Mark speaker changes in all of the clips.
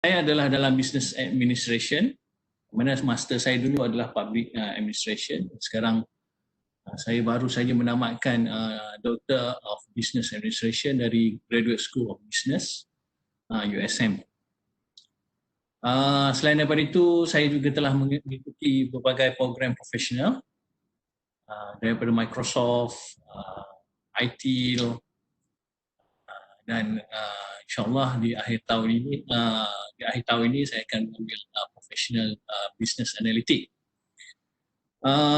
Speaker 1: saya adalah dalam business administration, mana master saya dulu adalah public administration. Sekarang saya baru saja menamatkan Doctor of Business Administration dari Graduate School of Business, USM. Selain daripada itu, saya juga telah mengikuti berbagai program profesional daripada Microsoft, ITIL, dan insyaAllah di akhir tahun ini saya akan mengambil professional business analytic.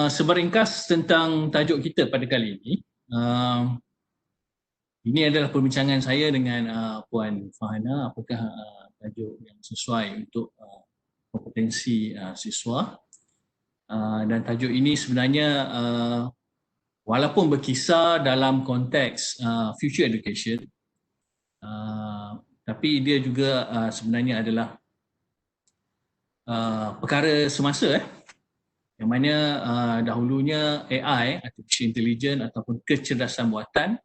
Speaker 1: Seberingkas tentang tajuk kita pada kali ini. Ini adalah perbincangan saya dengan Puan Farhana, apakah tajuk yang sesuai untuk kompetensi siswa. Dan tajuk ini sebenarnya walaupun berkisar dalam konteks future education, tapi dia juga sebenarnya adalah perkara semasa yang mana dahulunya AI, Artificial Intelligence ataupun kecerdasan buatan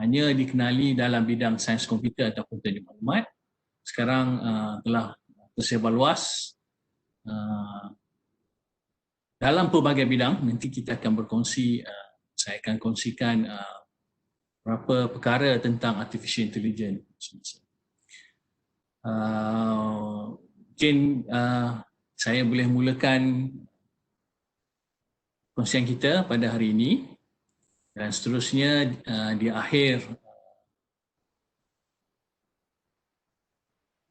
Speaker 1: hanya dikenali dalam bidang sains komputer ataupun teknik maklumat. Sekarang telah tersebar luas dalam pelbagai bidang. Nanti kita akan berkongsi, saya akan kongsikan beberapa perkara tentang Artificial Intelligence. Mungkin saya boleh mulakan kongsian kita pada hari ini, dan seterusnya di akhir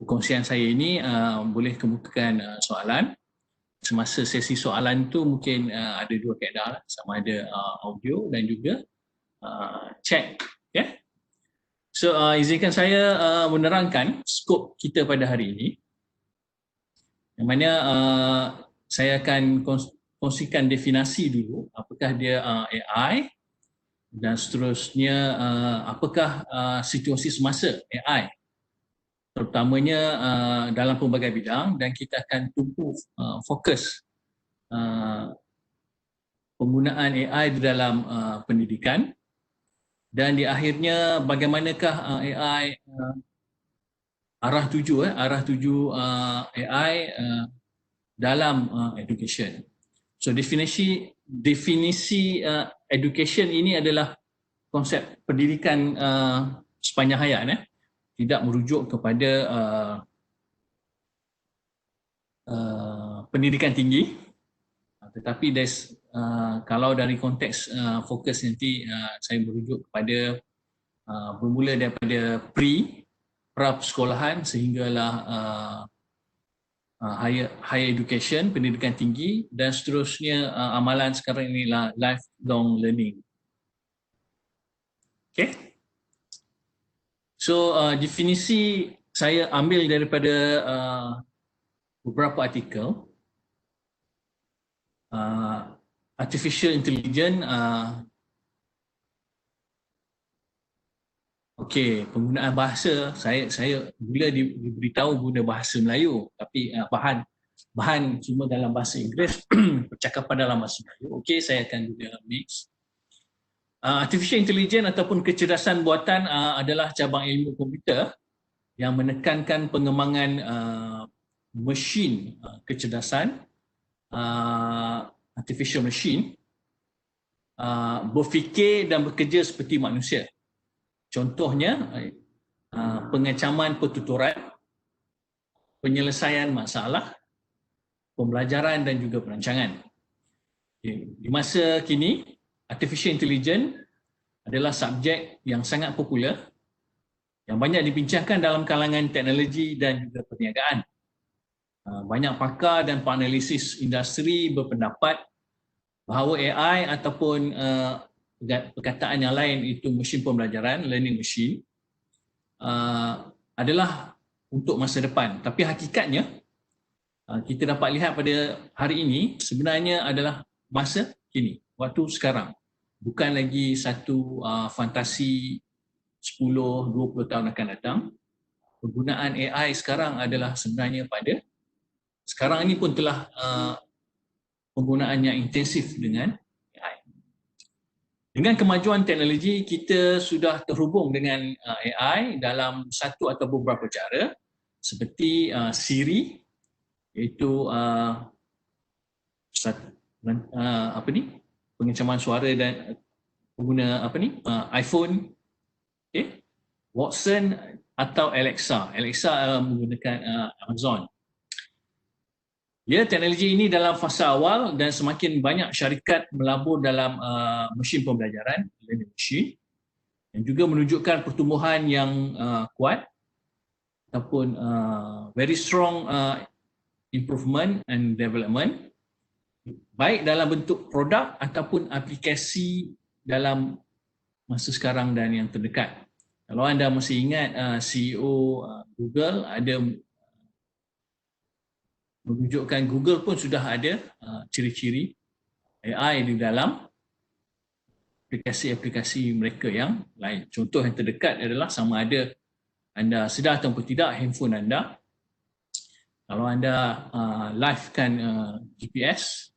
Speaker 1: perkongsian saya ini boleh kemukakan soalan. Semasa sesi soalan tu mungkin ada dua kaedah, sama ada audio dan juga chat. Okay? So izinkan saya menerangkan skop kita pada hari ini, yang mana saya akan kongsikan definisi dulu, apakah dia AI, dan seterusnya apakah situasi semasa AI, terutamanya dalam pelbagai bidang, dan kita akan tumpu fokus penggunaan AI di dalam pendidikan, dan di akhirnya bagaimanakah AI arah tuju AI dalam education. So definisi education ini adalah konsep pendidikan sepanjang hayat, tidak merujuk kepada pendidikan tinggi, tetapi kalau dari konteks fokus nanti saya merujuk kepada bermula daripada pra-persekolahan sehinggalah higher education, pendidikan tinggi, dan seterusnya amalan sekarang inilah lifelong learning. Okay. So definisi saya ambil daripada beberapa artikel. Artificial Intelligence, okey, penggunaan bahasa, saya bila diberitahu guna bahasa Melayu, tapi bahan cuma dalam bahasa Inggeris, percakapan dalam bahasa Melayu. Okey, saya akan guna mix. Artificial Intelligence ataupun kecerdasan buatan adalah cabang ilmu komputer yang menekankan pengembangan mesin kecerdasan, artificial machine, berfikir dan bekerja seperti manusia. Contohnya pengecaman pertuturan, penyelesaian masalah, pembelajaran dan juga perancangan. Di masa kini, Artificial Intelligence adalah subjek yang sangat popular, yang banyak dibincangkan dalam kalangan teknologi dan juga perniagaan. Banyak pakar dan penganalisis industri berpendapat bahawa AI ataupun perkataan yang lain itu mesin pembelajaran, learning machine, adalah untuk masa depan. Tapi hakikatnya kita dapat lihat pada hari ini sebenarnya adalah masa kini, waktu sekarang. Bukan lagi satu fantasi 10-20 tahun akan datang. Penggunaan AI sekarang adalah sebenarnya pada sekarang ini pun telah penggunaan yang intensif dengan AI. Dengan kemajuan teknologi, kita sudah terhubung dengan AI dalam satu atau beberapa cara. seperti Siri, iaitu pengecaman suara dan pengguna iPhone, okay? Watson atau Alexa. Alexa menggunakan Amazon. Ya, teknologi ini dalam fasa awal dan semakin banyak syarikat melabur dalam mesin pembelajaran, learning machine, dan juga menunjukkan pertumbuhan yang kuat ataupun very strong improvement and development, baik dalam bentuk produk ataupun aplikasi dalam masa sekarang dan yang terdekat. Kalau anda masih ingat CEO Google ada menunjukkan Google pun sudah ada ciri-ciri AI di dalam aplikasi-aplikasi mereka yang lain. Contoh yang terdekat adalah sama ada anda sedar ataupun tidak handphone anda, kalau anda livekan GPS,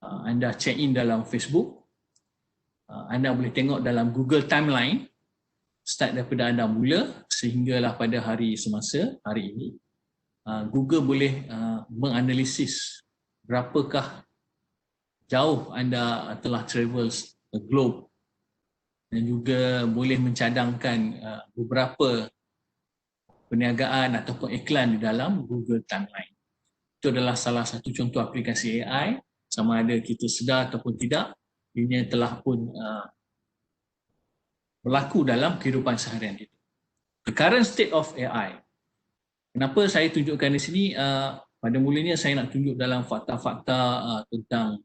Speaker 1: anda check in dalam Facebook, anda boleh tengok dalam Google Timeline start daripada anda mula sehinggalah pada hari semasa hari ini. Google boleh menganalisis berapakah jauh anda telah travel the globe dan juga boleh mencadangkan beberapa perniagaan ataupun iklan di dalam Google Timeline. Itu adalah salah satu contoh aplikasi AI, sama ada kita sedar ataupun tidak, ini telah pun berlaku dalam kehidupan seharian kita. The current state of AI. Kenapa saya tunjukkan di sini? Pada mulanya saya nak tunjuk dalam fakta-fakta tentang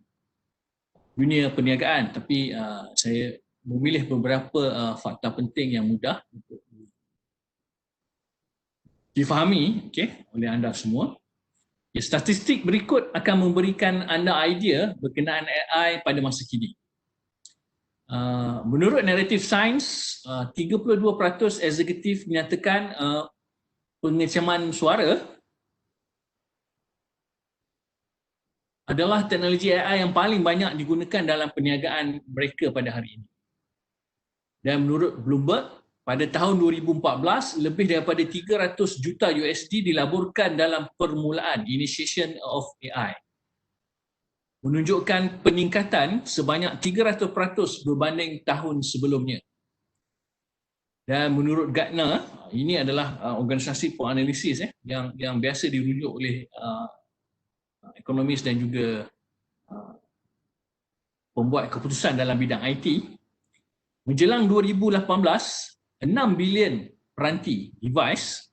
Speaker 1: dunia perniagaan, tapi saya memilih beberapa fakta penting yang mudah untuk difahami oleh anda semua. Statistik berikut akan memberikan anda idea berkenaan AI pada masa kini. Menurut Narrative Science, 32% eksekutif menyatakan pengecaman suara adalah teknologi AI yang paling banyak digunakan dalam perniagaan mereka pada hari ini. Dan menurut Bloomberg, pada tahun 2014, lebih daripada 300 juta USD dilaburkan dalam permulaan initiation of AI. Menunjukkan peningkatan sebanyak 300% berbanding tahun sebelumnya. Dan menurut Gartner, ini adalah organisasi penganalisis yang biasa dirujuk oleh ekonomis dan juga pembuat keputusan dalam bidang IT. Menjelang 2018, 6 bilion peranti device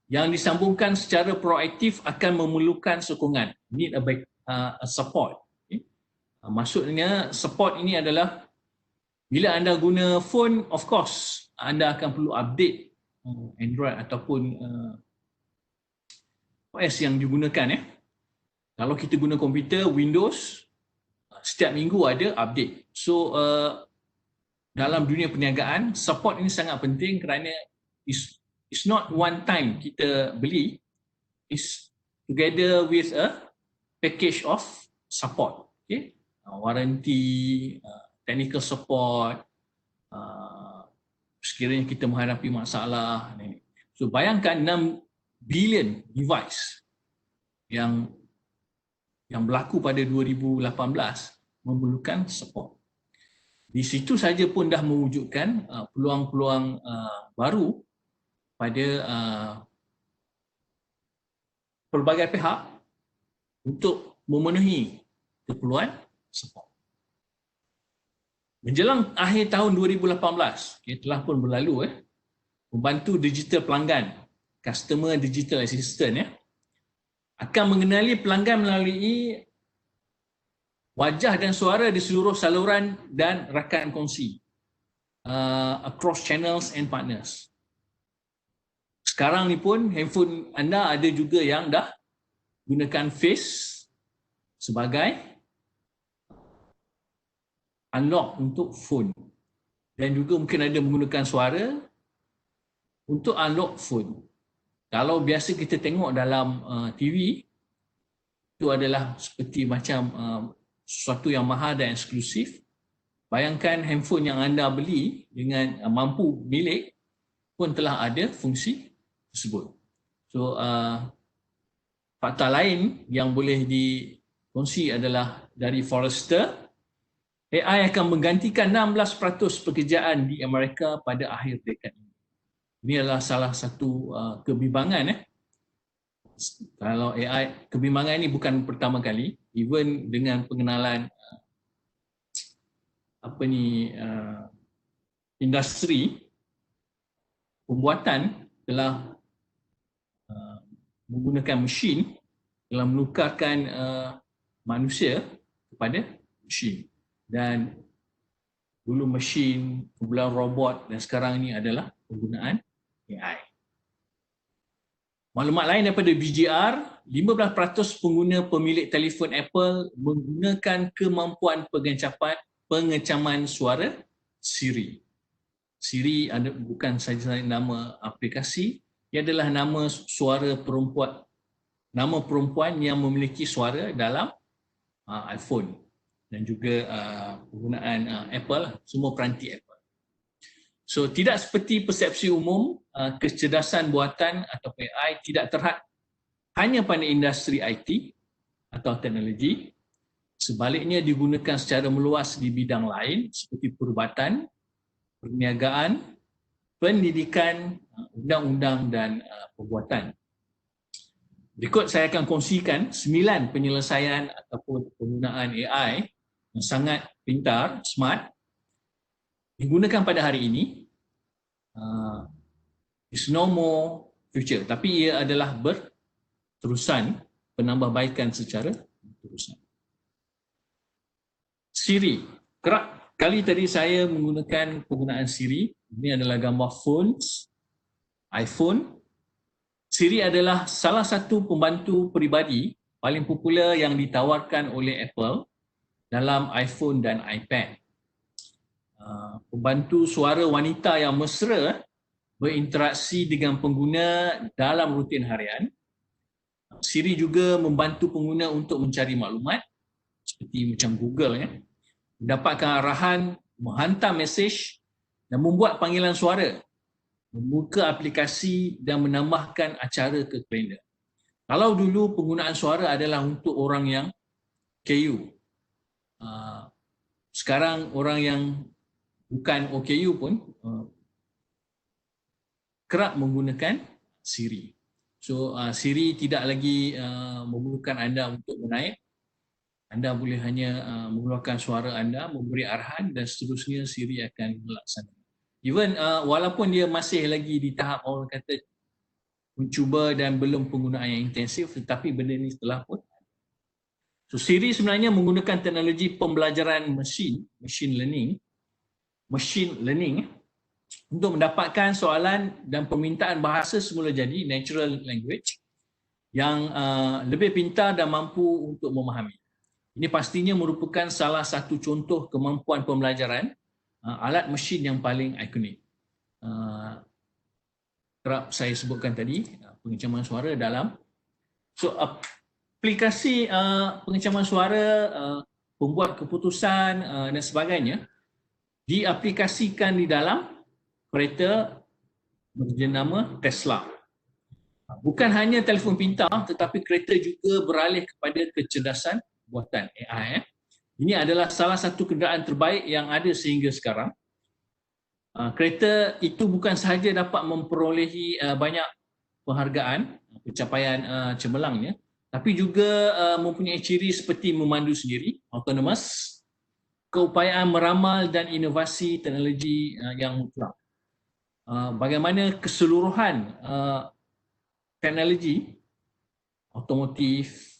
Speaker 1: yang disambungkan secara proaktif akan memerlukan sokongan, need a support. Maksudnya support ini adalah bila anda guna phone, of course anda akan perlu update Android ataupun OS yang digunakan. Kalau kita guna komputer Windows, setiap minggu ada update. So dalam dunia perniagaan, support ini sangat penting kerana it's not one time kita beli, it's together with a package of support. Okay? Warranty, technical support, sekiranya kita menghadapi masalah. So bayangkan 6 billion device yang berlaku pada 2018 memerlukan support. Di situ saja pun dah mewujudkan peluang-peluang baru pada pelbagai pihak untuk memenuhi keperluan support. Menjelang akhir tahun 2018, telah pun berlalu, membantu digital pelanggan, customer digital assistant akan mengenali pelanggan melalui wajah dan suara di seluruh saluran dan rakan kongsi across channels and partners. Sekarang ni pun handphone anda ada juga yang dah gunakan face sebagai unlock untuk phone, dan juga mungkin ada menggunakan suara untuk unlock phone. Kalau biasa kita tengok dalam TV, itu adalah seperti macam sesuatu yang mahal dan eksklusif. Bayangkan handphone yang anda beli dengan mampu milik pun telah ada fungsi tersebut. So fakta lain yang boleh dikongsi adalah dari Forrester, AI akan menggantikan 16% pekerjaan di Amerika pada akhir dekad ini. Ini adalah salah satu kebimbangan. Kalau AI, kebimbangan ini bukan pertama kali, even dengan pengenalan industri pembuatan telah menggunakan mesin dalam menukarkan manusia kepada mesin. Dan dulu mesin, kemudian robot, dan sekarang ini adalah penggunaan AI. Maklumat lain daripada BJR, 15% pengguna pemilik telefon Apple menggunakan kemampuan pengecaman suara Siri. Siri bukan sahaja nama aplikasi, ia adalah nama perempuan yang memiliki suara dalam iPhone dan juga penggunaan Apple, semua peranti Apple. So tidak seperti persepsi umum, kecerdasan buatan atau AI tidak terhad hanya pada industri IT atau teknologi. Sebaliknya digunakan secara meluas di bidang lain seperti perubatan, perniagaan, pendidikan, undang-undang dan perbuatan. Berikut saya akan kongsikan 9 penyelesaian ataupun penggunaan AI yang sangat pintar, smart, digunakan pada hari ini. It's no more future, tapi ia adalah berterusan, penambahbaikan secara berterusan. Siri, kerap kali tadi saya menggunakan penggunaan Siri. Ini adalah gambar iPhone. Siri adalah salah satu pembantu peribadi paling popular yang ditawarkan oleh Apple dalam iPhone dan iPad. Pembantu suara wanita yang mesra berinteraksi dengan pengguna dalam rutin harian. Siri juga membantu pengguna untuk mencari maklumat seperti macam Google, mendapatkan arahan, menghantar mesej dan membuat panggilan suara, membuka aplikasi dan menambahkan acara ke kalender. Kalau dulu penggunaan suara adalah untuk orang yang KU, sekarang orang yang bukan OKU pun kerap menggunakan Siri. So Siri tidak lagi memerlukan anda untuk menaik. Anda boleh hanya mengeluarkan suara anda, memberi arahan dan seterusnya Siri akan melaksanakan. Even walaupun dia masih lagi di tahap orang kata mencuba dan belum penggunaan yang intensif, tetapi benda ini telah pun. So Siri sebenarnya menggunakan teknologi pembelajaran machine learning untuk mendapatkan soalan dan permintaan bahasa semula jadi, natural language, yang lebih pintar dan mampu untuk memahami. Ini pastinya merupakan salah satu contoh kemampuan pembelajaran alat mesin yang paling ikonik. Kerap saya sebutkan tadi, pengecaman suara dalam. So aplikasi pengecaman suara, pembuat keputusan dan sebagainya diaplikasikan di dalam kereta bernama Tesla. Bukan hanya telefon pintar, tetapi kereta juga beralih kepada kecerdasan buatan AI. Ini adalah salah satu kenderaan terbaik yang ada sehingga sekarang. Kereta itu bukan sahaja dapat memperolehi banyak penghargaan, pencapaian cemerlangnya, tapi juga mempunyai ciri seperti memandu sendiri, autonomous, keupayaan meramal dan inovasi teknologi yang mutlak. Bagaimana keseluruhan teknologi otomotif,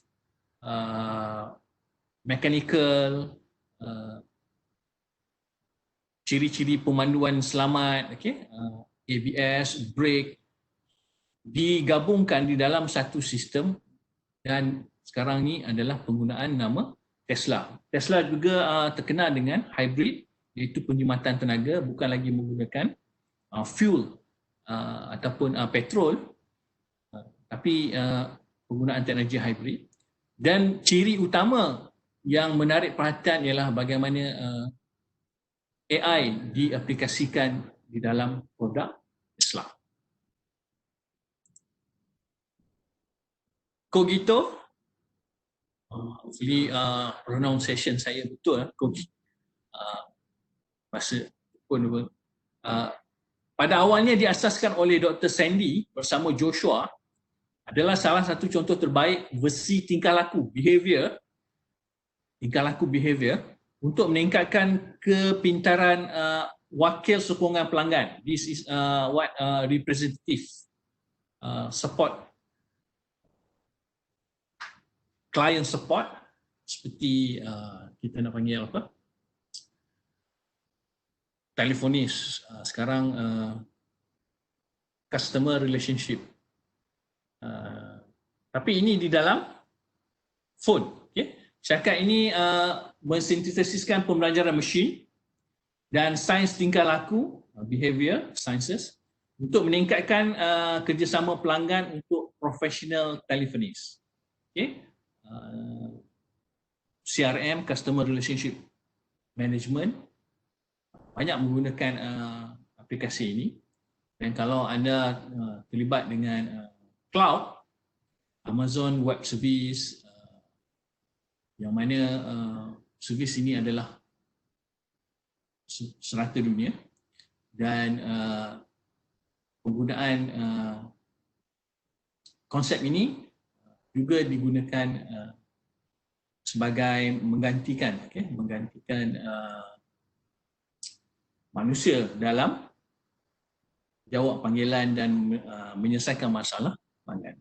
Speaker 1: mechanical, ciri-ciri pemanduan selamat, ABS, brake, digabungkan di dalam satu sistem dan sekarang ni adalah penggunaan nama Tesla. Tesla juga terkenal dengan hybrid, iaitu penjimatan tenaga, bukan lagi menggunakan fuel ataupun petrol, tapi penggunaan teknologi hybrid. Dan ciri utama yang menarik perhatian ialah bagaimana AI diaplikasikan di dalam produk Tesla. Kogito, hopefully pronunciation saya betul, Kogito. Masa pun pada awalnya diasaskan oleh Dr. Sandy bersama Joshua, adalah salah satu contoh terbaik versi tingkah laku behavior untuk meningkatkan kepintaran wakil sokongan pelanggan. This is what representative support, client support, seperti kita nak panggil apa, telefonis, sekarang customer relationship. Tapi ini di dalam phone. Okay? Syarikat ini mensintesiskan pembelajaran mesin dan sains tingkah laku, behavior sciences, untuk meningkatkan kerjasama pelanggan untuk professional telephonist. Okay? CRM, customer relationship management, banyak menggunakan aplikasi ini. Dan kalau anda terlibat dengan cloud, Amazon Web Service, yang mana servis ini adalah serata dunia, dan penggunaan konsep ini juga digunakan sebagai menggantikan manusia dalam jawab panggilan dan menyelesaikan masalah pelanggan.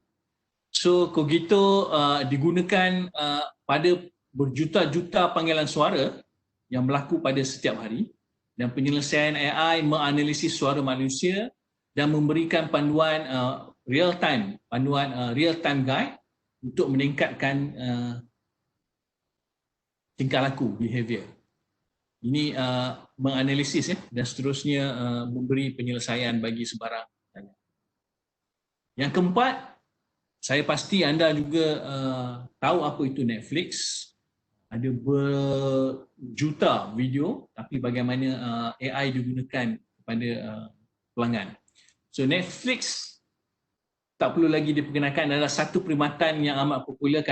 Speaker 1: So Kogito digunakan pada berjuta-juta panggilan suara yang berlaku pada setiap hari, dan penyelesaian AI menganalisis suara manusia dan memberikan panduan real time guide untuk meningkatkan tingkah laku behavior. Ini menganalisis dan seterusnya memberi penyelesaian bagi sebarang tanya. Yang keempat, saya pasti anda juga tahu apa itu Netflix. Ada berjuta video, tapi bagaimana AI digunakan kepada pelanggan. So Netflix, tak perlu lagi diperkenalkan, adalah satu perkhidmatan yang amat popular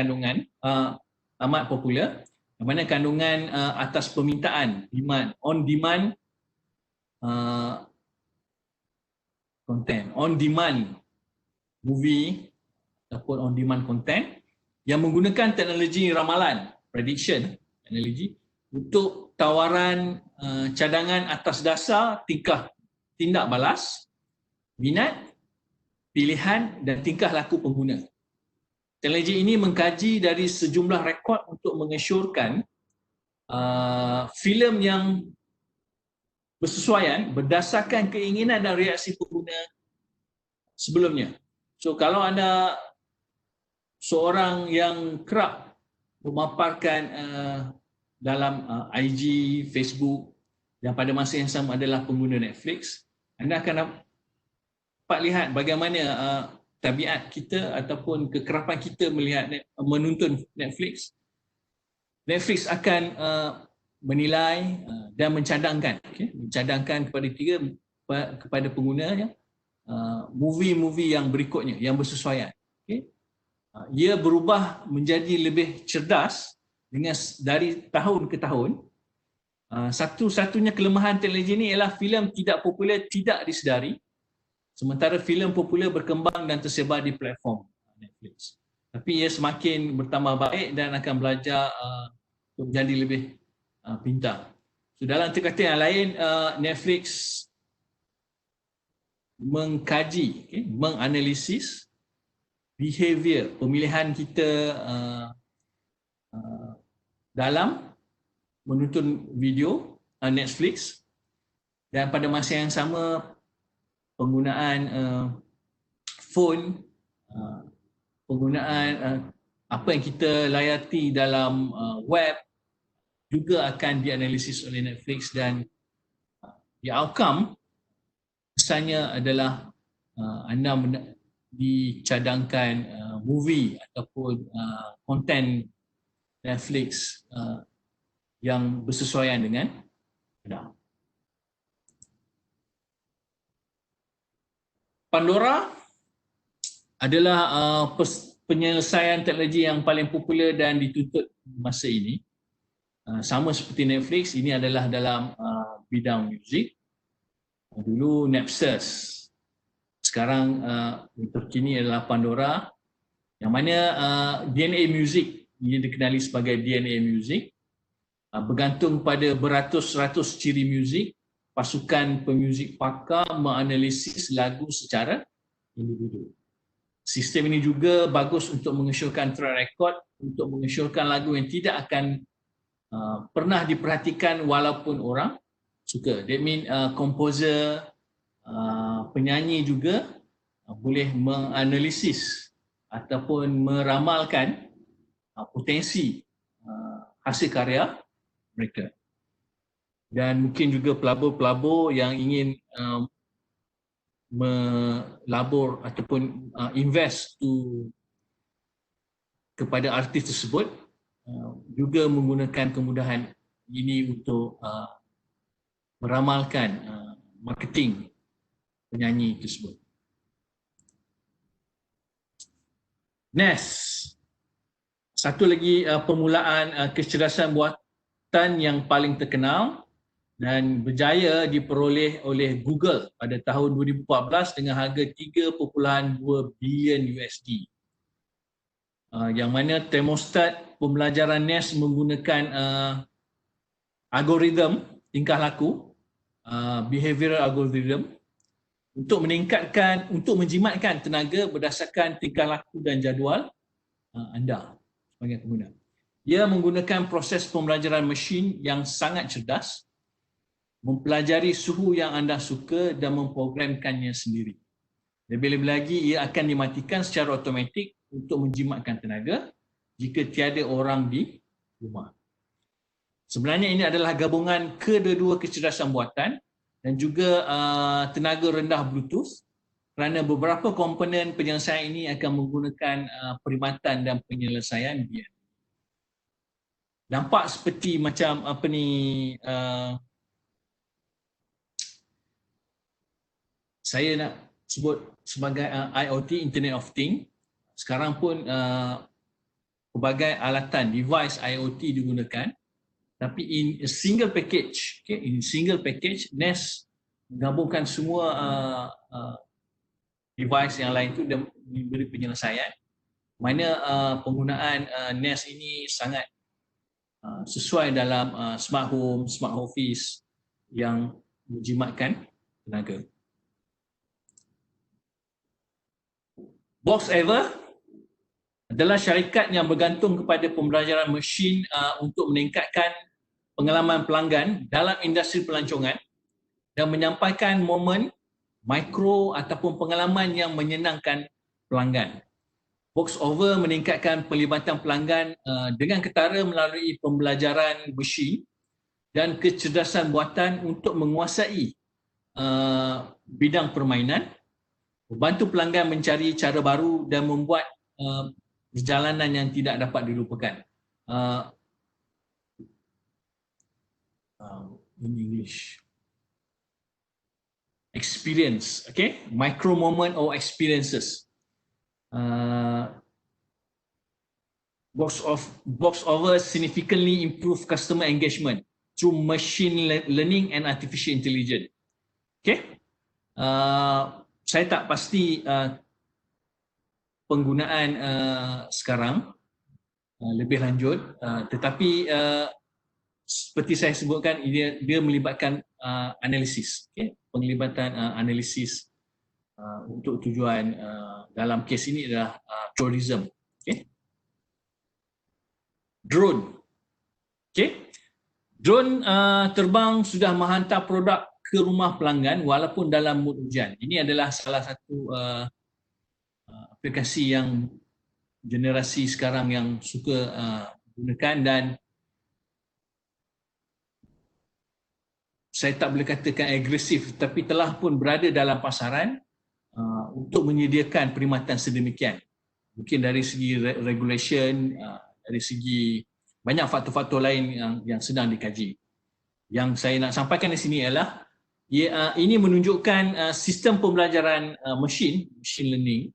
Speaker 1: yang mana kandungan atas permintaan, on-demand content, on-demand movie ataupun on-demand content yang menggunakan teknologi ramalan, prediction teknologi, untuk tawaran cadangan atas dasar tindak balas, minat, pilihan dan tingkah laku pengguna. Teknologi ini mengkaji dari sejumlah rekod untuk mengesyorkan filem yang bersesuaian berdasarkan keinginan dan reaksi pengguna sebelumnya. So kalau anda seorang yang kerap memaparkan dalam IG, Facebook, dan pada masa yang sama adalah pengguna Netflix, anda akan dapat lihat bagaimana tabiat kita ataupun kekerapan kita menonton Netflix. Netflix akan menilai dan mencadangkan kepada penggunanya movie-movie yang berikutnya yang bersesuaian. Ia berubah menjadi lebih cerdas dari tahun ke tahun. Satu-satunya kelemahan teknologi ini ialah filem tidak popular tidak disedari, sementara filem popular berkembang dan tersebar di platform Netflix. Tapi ia semakin bertambah baik dan akan belajar untuk menjadi lebih pintar. So, dalam kata yang lain, Netflix mengkaji, menganalisis behavior pemilihan kita dalam menonton video Netflix, dan pada masa yang sama penggunaan phone, penggunaan apa yang kita layati dalam web juga akan dianalisis oleh Netflix, dan the outcome kesannya adalah anda dicadangkan movie ataupun konten Netflix yang bersesuaian dengan anda. Pandora adalah penyelesaian teknologi yang paling popular dan dituntut masa ini. Sama seperti Netflix, ini adalah dalam bidang muzik. Dulu Napster, sekarang terkini adalah Pandora, yang mana DNA Music, ini dikenali sebagai DNA Music, bergantung pada beratus-ratus ciri muzik. Pasukan pemuzik pakar menganalisis lagu secara individu. Sistem ini juga bagus untuk mengesyorkan track record, untuk mengesyorkan lagu yang tidak akan pernah diperhatikan walaupun orang suka. That means komposer, penyanyi juga boleh menganalisis ataupun meramalkan potensi hasil karya mereka. Dan mungkin juga pelabur-pelabur yang ingin melabur ataupun invest kepada artis tersebut juga menggunakan kemudahan ini untuk meramalkan marketing penyanyi tersebut. Next, satu lagi permulaan kecerdasan buatan yang paling terkenal dan berjaya diperoleh oleh Google pada tahun 2014 dengan harga 3.2 bilion USD. Yang mana termostat pembelajaran NES menggunakan algoritma tingkah laku, behavioral algorithm, untuk menjimatkan tenaga berdasarkan tingkah laku dan jadual anda sebagai pengguna. Ia menggunakan proses pembelajaran mesin yang sangat cerdas, mempelajari suhu yang anda suka dan memprogramkannya sendiri. Lebih-lebih lagi, ia akan dimatikan secara automatik untuk menjimatkan tenaga jika tiada orang di rumah. Sebenarnya ini adalah gabungan kedua-dua kecerdasan buatan dan juga tenaga rendah Bluetooth, kerana beberapa komponen penyelesaian ini akan menggunakan perkhidmatan dan penyelesaian dia. Nampak seperti macam apa ni, saya nak sebut sebagai IoT, Internet of Things. Sekarang pun pelbagai alatan, device IoT digunakan, tapi in a single package, okay, in single package, NES menggabungkan semua device yang lain itu dan memberi penyelesaian. Mana penggunaan NES ini sangat sesuai dalam smart home, smart office yang menjimatkan tenaga. Boxever adalah syarikat yang bergantung kepada pembelajaran mesin untuk meningkatkan pengalaman pelanggan dalam industri pelancongan dan menyampaikan momen mikro ataupun pengalaman yang menyenangkan pelanggan. Boxever meningkatkan pelibatan pelanggan dengan ketara melalui pembelajaran mesin dan kecerdasan buatan untuk menguasai bidang permainan, membantu pelanggan mencari cara baru dan membuat perjalanan yang tidak dapat dilupakan. In English, experience, okay, micro moment or experiences. Boxever significantly improve customer engagement through machine learning and artificial intelligence. Okay. Saya tak pasti penggunaan sekarang lebih lanjut, tetapi seperti saya sebutkan, dia melibatkan analisis, okay? Penglibatan analisis untuk tujuan dalam kes ini adalah tourism. Okay? Drone, okay? Drone terbang sudah menghantar produk ke rumah pelanggan walaupun dalam mood hujan. Ini adalah salah satu aplikasi yang generasi sekarang yang suka gunakan, dan saya tak boleh katakan agresif, tapi telah pun berada dalam pasaran untuk menyediakan perkhidmatan sedemikian. Mungkin dari segi regulation, dari segi banyak faktor-faktor lain yang sedang dikaji. Yang saya nak sampaikan di sini ialah ini menunjukkan sistem pembelajaran machine learning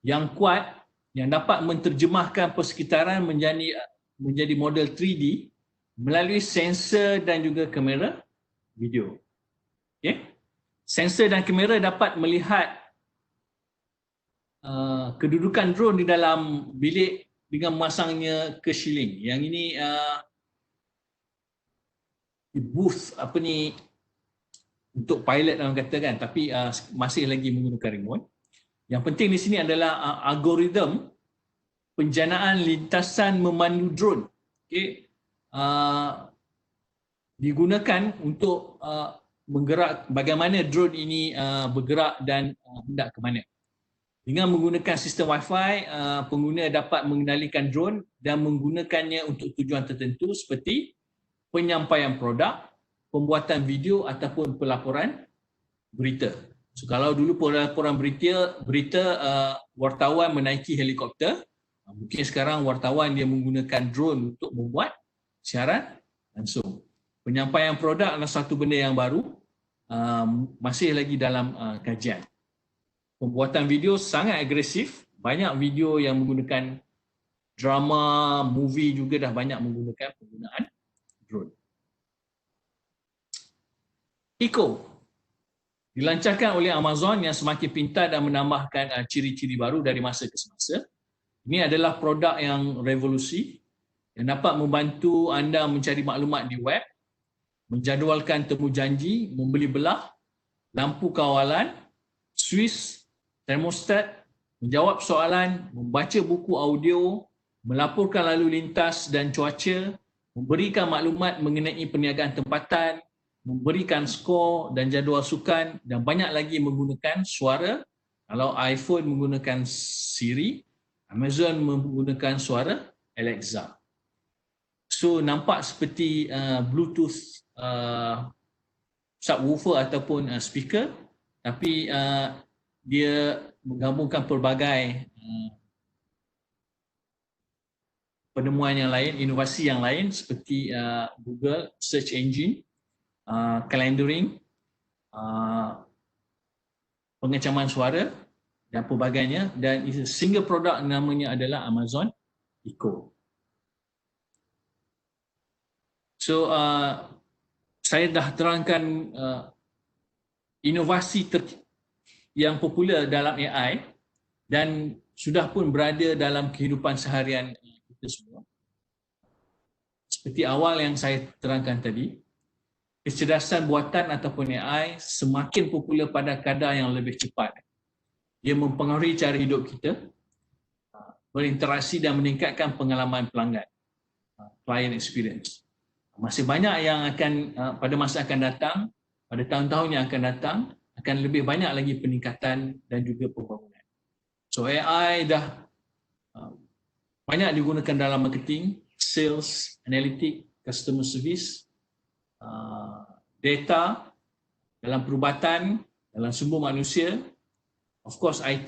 Speaker 1: yang kuat yang dapat menterjemahkan persekitaran menjadi model 3D melalui sensor dan juga kamera video. Okay? Sensor dan kamera dapat melihat kedudukan drone di dalam bilik dengan memasangnya ke shielding. Yang ini booth untuk pilot orang kata kan, tapi masih lagi menggunakan remote. Yang penting di sini adalah algoritma penjanaan lintasan memandu drone. Okay. Digunakan untuk menggerak bagaimana drone ini bergerak dan hendak ke mana. Dengan menggunakan sistem Wi-Fi, pengguna dapat mengendalikan drone dan menggunakannya untuk tujuan tertentu seperti penyampaian produk, pembuatan video ataupun pelaporan berita. So, kalau dulu pelaporan berita wartawan menaiki helikopter, mungkin sekarang wartawan dia menggunakan drone untuk membuat siaran langsung. Penyampaian produk adalah satu benda yang baru, masih lagi dalam kajian. Pembuatan video sangat agresif, banyak video yang menggunakan drama, movie juga dah banyak menggunakan penggunaan drone. Eco dilancarkan oleh Amazon yang semakin pintar dan menambahkan ciri-ciri baru dari masa ke semasa. Ini adalah produk yang revolusi yang dapat membantu anda mencari maklumat di web, menjadualkan temu janji, membeli belah, lampu kawalan, Swiss, termostat, menjawab soalan, membaca buku audio, melaporkan lalu lintas dan cuaca, memberikan maklumat mengenai perniagaan tempatan, memberikan skor dan jadual sukan dan banyak lagi menggunakan suara. Kalau iPhone menggunakan Siri, Amazon menggunakan suara Alexa. So nampak seperti Bluetooth subwoofer ataupun speaker, tapi dia menggabungkan pelbagai penemuan yang lain, inovasi yang lain seperti Google Search Engine, calendaring, pengecaman suara dan pelbagainya, dan single produk namanya adalah Amazon Eco. So saya dah terangkan inovasi yang popular dalam AI dan sudah pun berada dalam kehidupan seharian kita semua. Seperti awal yang saya terangkan tadi, kecerdasan buatan ataupun AI semakin popular pada kadar yang lebih cepat. Ia mempengaruhi cara hidup kita, berinteraksi dan meningkatkan pengalaman pelanggan, client experience. Masih banyak yang akan pada masa akan datang, pada tahun-tahun yang akan datang, akan lebih banyak lagi peningkatan dan juga pembangunan. So AI dah banyak digunakan dalam marketing, sales, analytic, customer service, data, dalam perubatan, dalam sumber manusia, of course IT,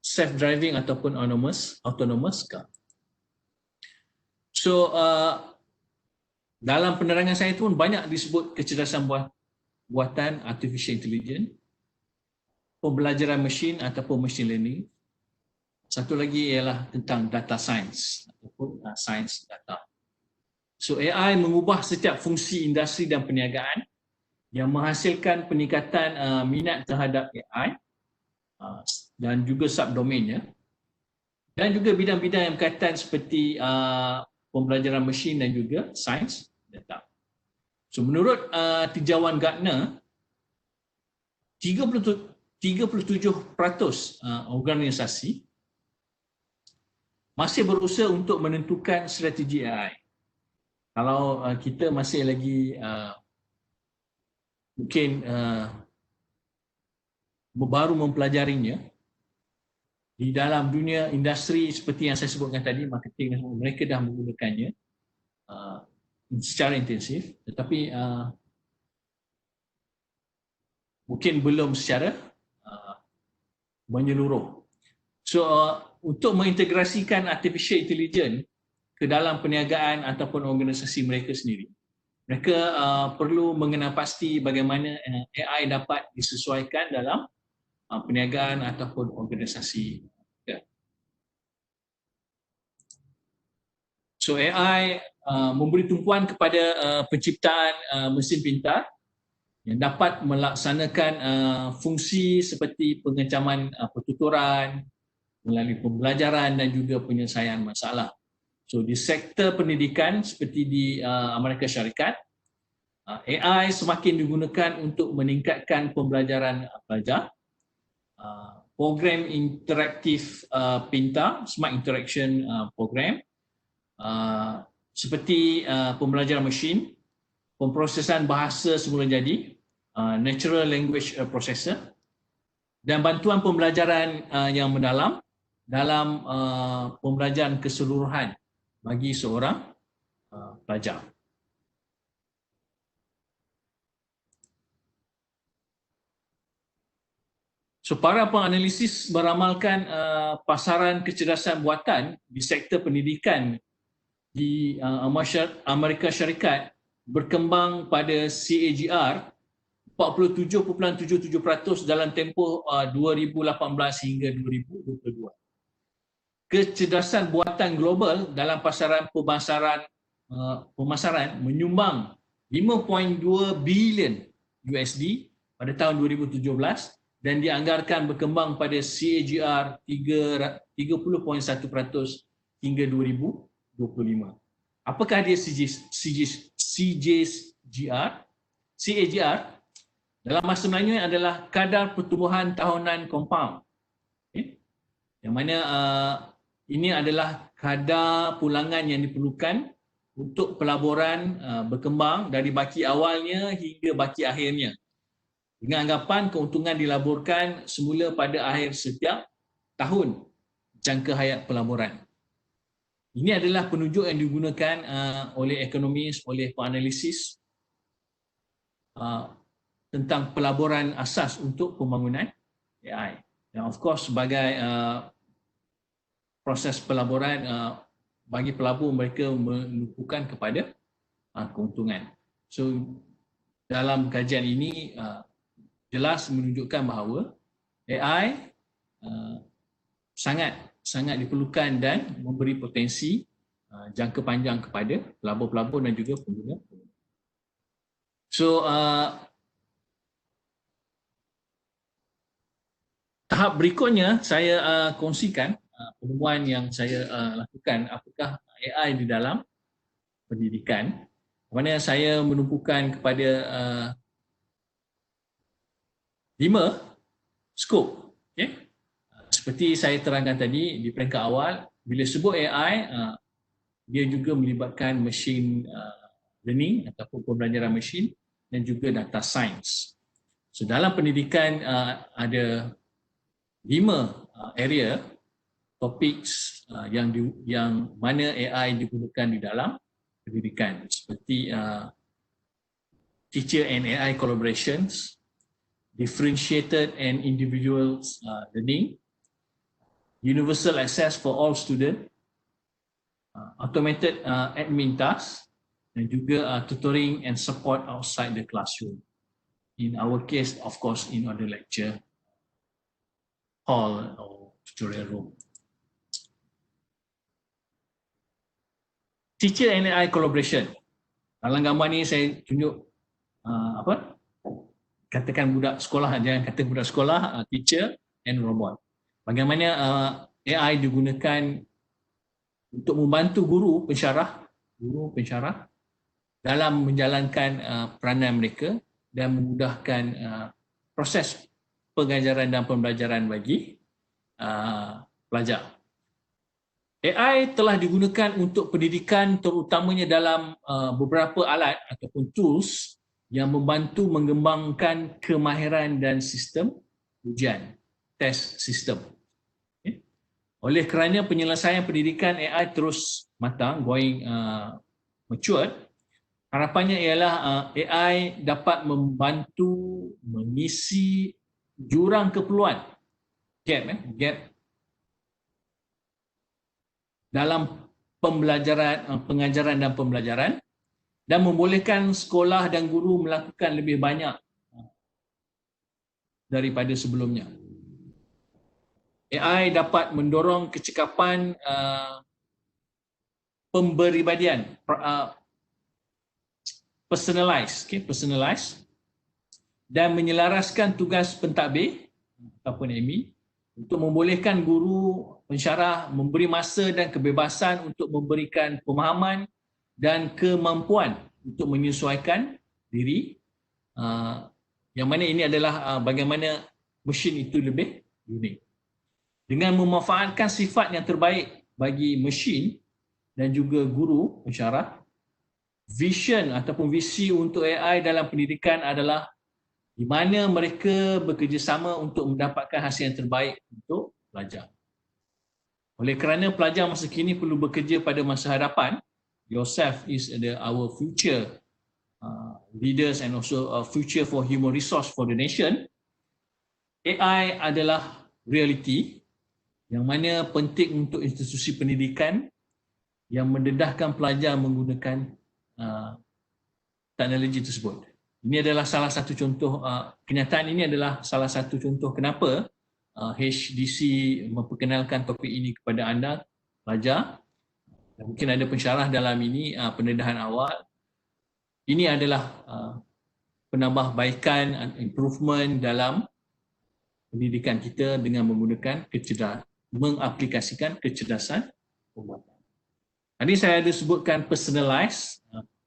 Speaker 1: self-driving ataupun autonomous car. So dalam penerangan saya itu pun banyak disebut kecerdasan buatan artificial intelligence, pembelajaran mesin ataupun machine learning. Satu lagi ialah tentang data science ataupun science data. So AI mengubah setiap fungsi industri dan perniagaan yang menghasilkan peningkatan minat terhadap AI dan juga subdomainnya, dan juga bidang-bidang yang berkaitan seperti pembelajaran mesin dan juga sains data. So menurut tinjauan Gartner, 37% organisasi masih berusaha untuk menentukan strategi AI. Kalau kita masih lagi mungkin baru mempelajarinya, di dalam dunia industri seperti yang saya sebutkan tadi, marketing, mereka dah menggunakannya secara intensif, tetapi mungkin belum secara menyeluruh. So untuk mengintegrasikan artificial intelligence ke dalam perniagaan ataupun organisasi mereka sendiri, mereka perlu mengenal pasti bagaimana AI dapat disesuaikan dalam perniagaan ataupun organisasi. So AI memberi tumpuan kepada penciptaan mesin pintar yang dapat melaksanakan fungsi seperti pengecaman pertuturan melalui pembelajaran dan juga penyelesaian masalah. So di sektor pendidikan seperti di Amerika Syarikat, AI semakin digunakan untuk meningkatkan pembelajaran pelajar. Program interaktif pintar, Smart Interaction Program, seperti pembelajaran mesin, pemprosesan bahasa semula jadi, Natural Language Processor, dan bantuan pembelajaran yang mendalam dalam pembelajaran keseluruhan bagi seorang pelajar. So, para penganalisis beramalkan pasaran kecerdasan buatan di sektor pendidikan di Amerika Syarikat berkembang pada CAGR 47.77% dalam tempoh 2018 hingga 2022. Kecerdasan buatan global dalam pasaran pemasaran menyumbang 5.2 bilion USD pada tahun 2017 dan dianggarkan berkembang pada CAGR 30.1% hingga 2025. Apakah dia CAGR? CAGR dalam bahasa Melayu adalah kadar pertumbuhan tahunan kompaun. Okay? Yang mana ini adalah kadar pulangan yang diperlukan untuk pelaburan berkembang dari baki awalnya hingga baki akhirnya. Dengan anggapan keuntungan dilaburkan semula pada akhir setiap tahun jangka hayat pelaburan. Ini adalah penunjuk yang digunakan oleh ekonomis, oleh penganalisis tentang pelaburan asas untuk pembangunan AI. Dan of course sebagai proses pelaburan bagi pelabur mereka menumpukan kepada keuntungan. So dalam kajian ini jelas menunjukkan bahawa AI sangat diperlukan dan memberi potensi jangka panjang kepada pelabur-pelabur dan juga pengguna. So tahap berikutnya saya kongsikan penemuan yang saya lakukan apakah AI di dalam pendidikan, mana saya menumpukan kepada 5 skop. Okay? Seperti saya terangkan tadi di peringkat awal, bila sebut AI, dia juga melibatkan machine learning ataupun pembelajaran mesin dan juga data science. So dalam pendidikan ada 5 area topik yang mana AI digunakan di dalam pendidikan seperti teacher and AI collaborations, differentiated and individual learning, universal access for all students, automated admin tasks, dan juga tutoring and support outside the classroom. In our case, of course, in other lecture hall or tutorial room. Teacher and AI collaboration. Dalam gambar ni saya tunjuk katakan budak sekolah, jangan kata budak sekolah, teacher and robot. Bagaimana AI digunakan untuk membantu guru pensyarah dalam menjalankan peranan mereka dan memudahkan proses pengajaran dan pembelajaran bagi pelajar. AI telah digunakan untuk pendidikan terutamanya dalam beberapa alat ataupun tools yang membantu mengembangkan kemahiran dan sistem ujian, test system. Okay. Oleh kerana penyelesaian pendidikan AI terus matang, going matured, harapannya ialah AI dapat membantu mengisi jurang keperluan, gap dalam pengajaran dan pembelajaran dan membolehkan sekolah dan guru melakukan lebih banyak daripada sebelumnya. AI dapat mendorong kecekapan pemberibadian, personalize, dan menyelaraskan tugas pentadbir ataupun ME untuk membolehkan guru pensyarah memberi masa dan kebebasan untuk memberikan pemahaman dan kemampuan untuk menyesuaikan diri, yang mana ini adalah bagaimana mesin itu lebih unik. Dengan memanfaatkan sifat yang terbaik bagi mesin dan juga guru pensyarah, vision ataupun visi untuk AI dalam pendidikan adalah di mana mereka bekerjasama untuk mendapatkan hasil yang terbaik untuk pelajar. Oleh kerana pelajar masa kini perlu bekerja pada masa hadapan, yourself is our future leaders and also a future for human resource for the nation. AI adalah realiti yang mana penting untuk institusi pendidikan yang mendedahkan pelajar menggunakan teknologi tersebut. Ini adalah salah satu contoh, kenyataan ini adalah salah satu contoh kenapa HDC memperkenalkan topik ini kepada anda, pelajar. Mungkin ada pensyarah dalam ini, pendedahan awal. Ini adalah penambahbaikan, improvement dalam pendidikan kita dengan menggunakan mengaplikasikan kecerdasan perbuatan. Tadi saya ada sebutkan personalize,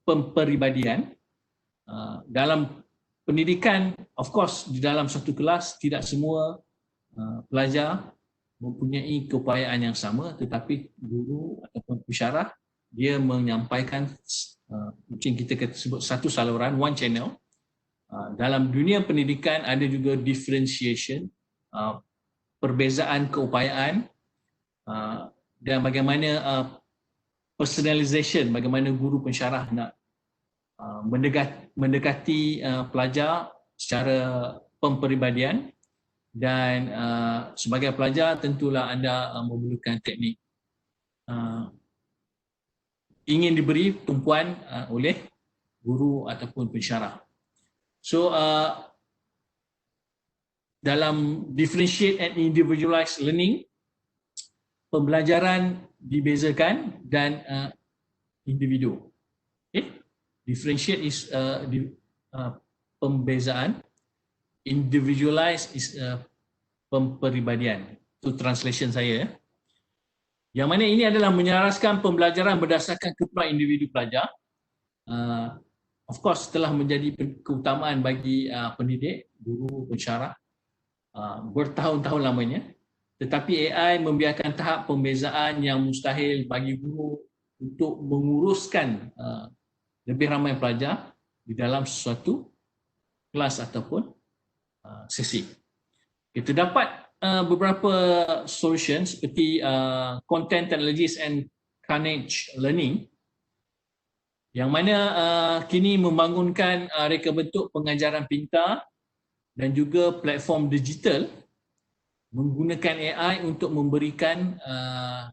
Speaker 1: pemperibadian. Dalam pendidikan, of course, di dalam satu kelas tidak semua pelajar mempunyai keupayaan yang sama, tetapi guru ataupun pensyarah dia menyampaikan, mungkin kita sebut satu saluran, one channel. Dalam dunia pendidikan ada juga differentiation, perbezaan keupayaan, dan bagaimana personalization, bagaimana guru pensyarah nak mendekati pelajar secara pemperibadian, dan sebagai pelajar tentulah anda memerlukan teknik ingin diberi tumpuan oleh guru ataupun pensyarah. So dalam differentiate and individualized learning, pembelajaran dibezakan dan individu. Okay? Differentiate is pembezaan, individualize is pemperibadian. Itu translation saya. Yang mana ini adalah menyelaraskan pembelajaran berdasarkan keperluan individu pelajar. Of course telah menjadi keutamaan bagi pendidik, guru, pensyarah bertahun-tahun lamanya. Tetapi AI membiarkan tahap pembezaan yang mustahil bagi guru untuk menguruskan lebih ramai pelajar di dalam sesuatu kelas ataupun sesi. Kita dapat beberapa solution seperti content technologies and Carnage Learning, yang mana kini membangunkan reka bentuk pengajaran pintar dan juga platform digital menggunakan AI untuk memberikan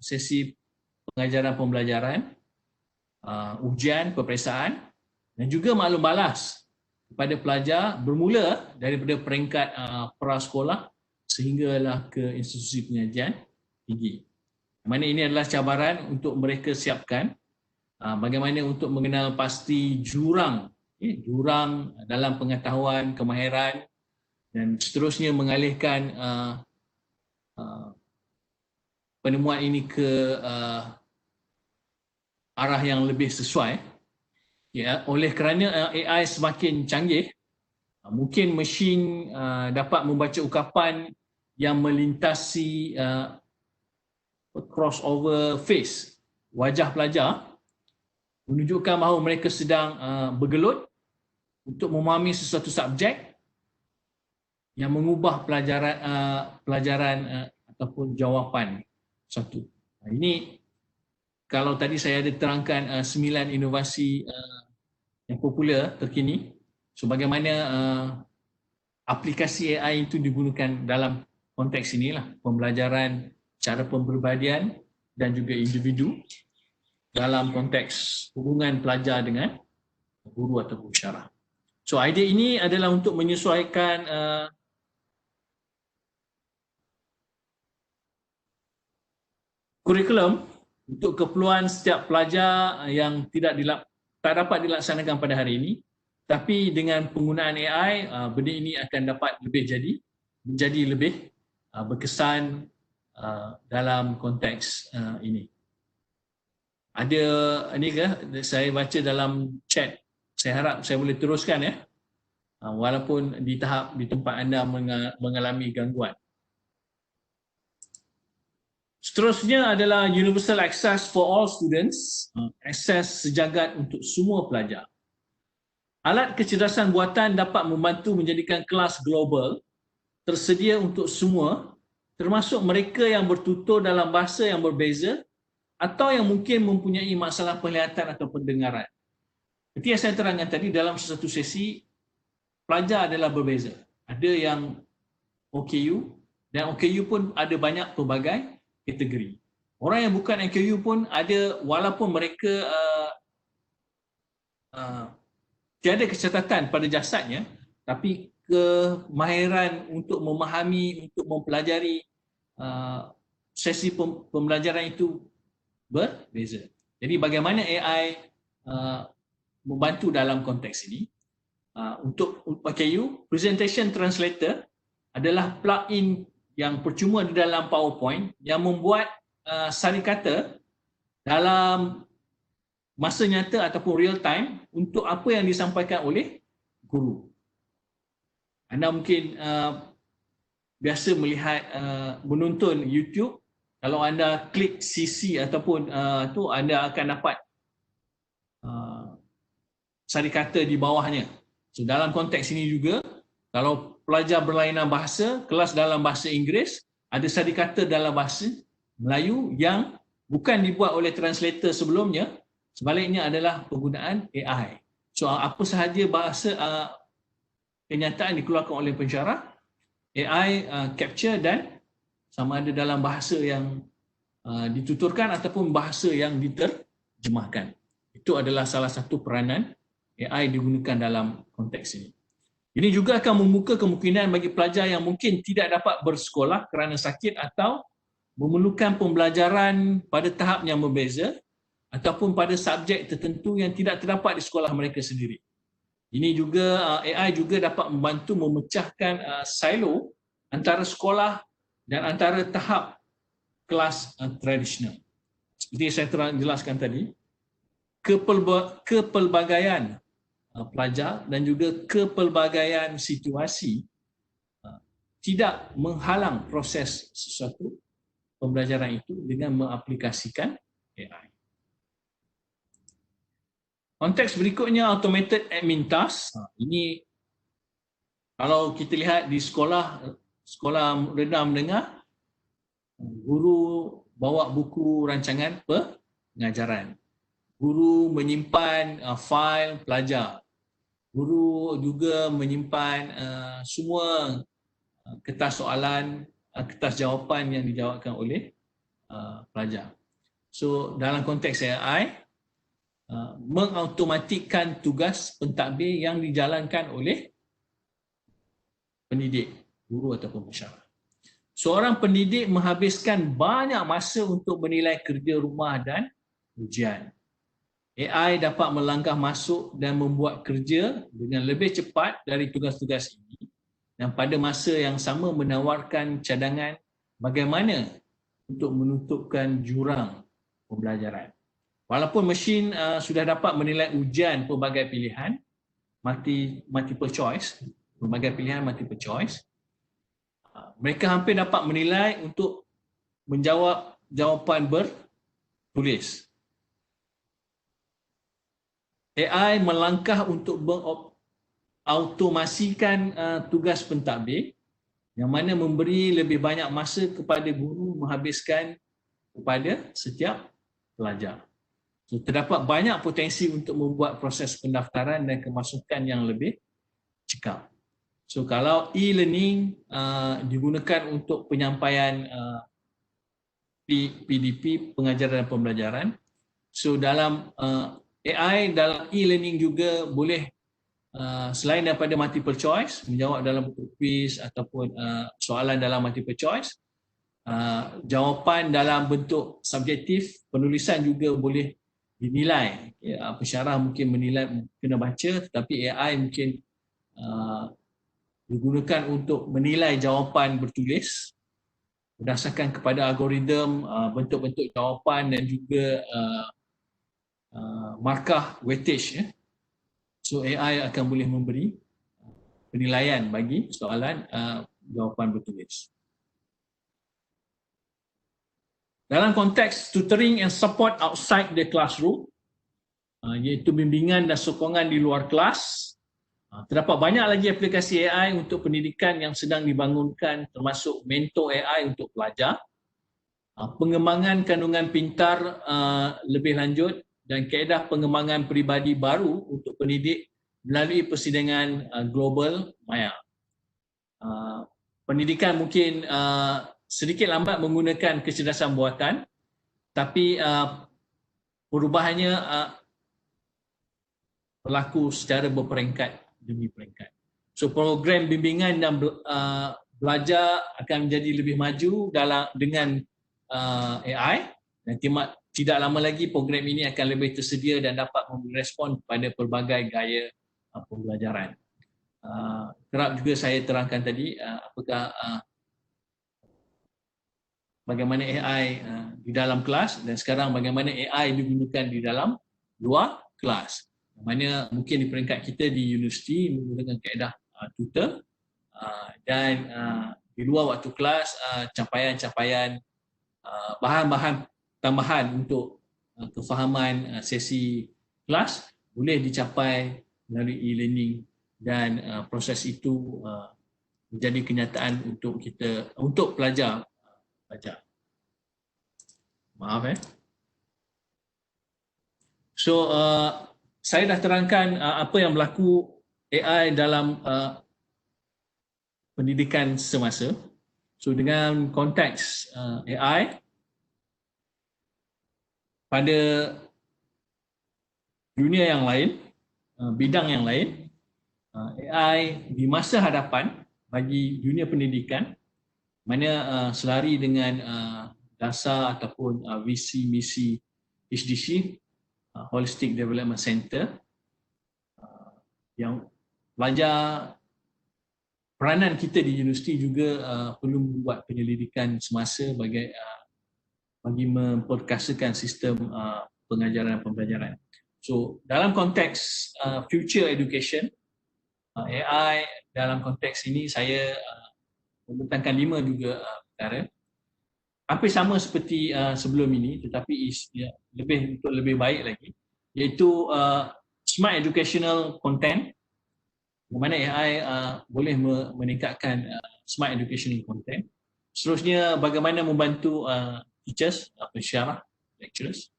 Speaker 1: sesi pengajaran pembelajaran, ujian, peperiksaan dan juga maklum balas kepada pelajar bermula daripada peringkat prasekolah sehinggalah ke institusi pengajian tinggi. Mana ini adalah cabaran untuk mereka siapkan bagaimana untuk mengenal pasti jurang dalam pengetahuan, kemahiran dan seterusnya mengalihkan penemuan ini ke arah yang lebih sesuai. Ya, oleh kerana AI semakin canggih, mungkin mesin dapat membaca ukapan yang melintasi crossover face wajah pelajar, menunjukkan bahawa mereka sedang bergelut untuk memahami sesuatu subjek yang mengubah pelajaran ataupun jawapan satu. Ini kalau tadi saya ada terangkan 9 inovasi yang popular terkini, so bagaimana aplikasi AI itu digunakan dalam konteks inilah, pembelajaran, cara pemberbadian dan juga individu dalam konteks hubungan pelajar dengan guru atau pensyarah. So idea ini adalah untuk menyesuaikan kurikulum untuk keperluan setiap pelajar yang tak dapat dilaksanakan pada hari ini, tapi dengan penggunaan AI, benda ini akan dapat menjadi lebih berkesan dalam konteks ini. Ada ini ke? Saya baca dalam chat. Saya harap saya boleh teruskan ya. Walaupun di tempat anda mengalami gangguan. Seterusnya adalah universal access for all students, akses sejagat untuk semua pelajar. Alat kecerdasan buatan dapat membantu menjadikan kelas global tersedia untuk semua, termasuk mereka yang bertutur dalam bahasa yang berbeza atau yang mungkin mempunyai masalah penglihatan atau pendengaran. Seperti yang saya terangkan tadi, dalam satu sesi, pelajar adalah berbeza. Ada yang OKU, dan OKU pun ada banyak pelbagai kategori. Orang yang bukan OKU pun ada, walaupun mereka tiada kecacatan pada jasadnya, tapi kemahiran untuk memahami, untuk mempelajari sesi pembelajaran itu berbeza. Jadi bagaimana AI membantu dalam konteks ini? Untuk OKU, Presentation Translator adalah plugin yang percuma di dalam PowerPoint yang membuat sari kata dalam masa nyata ataupun real time untuk apa yang disampaikan oleh guru. Anda mungkin biasa melihat menonton YouTube, kalau anda klik CC ataupun tu, anda akan dapat sari kata di bawahnya. So dalam konteks ini juga, kalau pelajar berlainan bahasa, kelas dalam bahasa Inggeris, ada sari kata dalam bahasa Melayu yang bukan dibuat oleh translator sebelumnya, sebaliknya adalah penggunaan AI. So apa sahaja bahasa kenyataan dikeluarkan oleh pensyarah, AI capture dan sama ada dalam bahasa yang dituturkan ataupun bahasa yang diterjemahkan. Itu adalah salah satu peranan AI digunakan dalam konteks ini. Ini juga akan membuka kemungkinan bagi pelajar yang mungkin tidak dapat bersekolah kerana sakit atau memerlukan pembelajaran pada tahap yang berbeza ataupun pada subjek tertentu yang tidak terdapat di sekolah mereka sendiri. Ini juga AI juga dapat membantu memecahkan silo antara sekolah dan antara tahap kelas tradisional. Seperti saya jelaskan tadi, kepelbagaian pelajar dan juga kepelbagaian situasi tidak menghalang proses sesuatu pembelajaran itu dengan mengaplikasikan AI. Konteks berikutnya, automated admin task. Ini kalau kita lihat di sekolah rendah menengah, guru bawa buku rancangan pengajaran. Guru menyimpan fail pelajar. Guru juga menyimpan semua kertas soalan, kertas jawapan yang dijawabkan oleh pelajar. So dalam konteks AI, mengautomatikkan tugas pentadbir yang dijalankan oleh pendidik, guru ataupun pensyarah. Seorang pendidik menghabiskan banyak masa untuk menilai kerja rumah dan ujian. AI dapat melangkah masuk dan membuat kerja dengan lebih cepat dari tugas-tugas ini dan pada masa yang sama menawarkan cadangan bagaimana untuk menutupkan jurang pembelajaran. Walaupun mesin sudah dapat menilai ujian pelbagai pilihan, multiple choice, pelbagai pilihan multiple choice, mereka hampir dapat menilai untuk menjawab jawapan bertulis. AI melangkah untuk mengautomasikan tugas pentadbir yang mana memberi lebih banyak masa kepada guru menghabiskan kepada setiap pelajar. So, terdapat banyak potensi untuk membuat proses pendaftaran dan kemasukan yang lebih cekap. So kalau e-learning digunakan untuk penyampaian PDP, pengajaran dan pembelajaran, so dalam AI dalam e-learning juga boleh selain daripada multiple choice, menjawab dalam bentuk quiz ataupun soalan dalam multiple choice, jawapan dalam bentuk subjektif, penulisan juga boleh dinilai. Pensyarah mungkin menilai kena baca, tetapi AI mungkin digunakan untuk menilai jawapan bertulis berdasarkan kepada algoritma bentuk-bentuk jawapan dan juga markah weightage. So AI akan boleh memberi penilaian bagi soalan jawapan bertulis. Dalam konteks tutoring and support outside the classroom, iaitu bimbingan dan sokongan di luar kelas, terdapat banyak lagi aplikasi AI untuk pendidikan yang sedang dibangunkan, termasuk mentor AI untuk pelajar, pengembangan kandungan pintar lebih lanjut dan kaedah pengembangan peribadi baru untuk pendidik melalui persidangan global Maya. Pendidikan mungkin sedikit lambat menggunakan kecerdasan buatan, tapi perubahannya berlaku secara berperingkat demi peringkat. So program bimbingan dan belajar akan menjadi lebih maju dengan AI, dan tidak lama lagi program ini akan lebih tersedia dan dapat merespon pada pelbagai gaya pembelajaran. Kerap juga saya terangkan tadi apakah bagaimana AI di dalam kelas, dan sekarang bagaimana AI digunakan di dalam luar kelas. Mana mungkin di peringkat kita di universiti menggunakan kaedah tutor, dan di luar waktu kelas capaian-capaian bahan-bahan tambahan untuk kefahaman sesi kelas boleh dicapai melalui e-learning, dan proses itu menjadi kenyataan untuk pelajar. Maaf So saya dah terangkan apa yang berlaku AI dalam pendidikan semasa. So dengan konteks AI pada dunia yang lain, bidang yang lain, AI di masa hadapan bagi dunia pendidikan, mana selari dengan dasar ataupun visi misi HDC, Holistic Development Center, yang pelajar, peranan kita di universiti juga perlu membuat penyelidikan semasa bagi memperkasakan sistem pengajaran dan pembelajaran. So dalam konteks future education, AI dalam konteks ini saya membentangkan 5 juga perkara. Hampir sama seperti sebelum ini, tetapi lebih baik lagi, iaitu smart educational content, di mana AI boleh meningkatkan smart educational content. Seterusnya bagaimana membantu teachers, pensyarah, lecturers,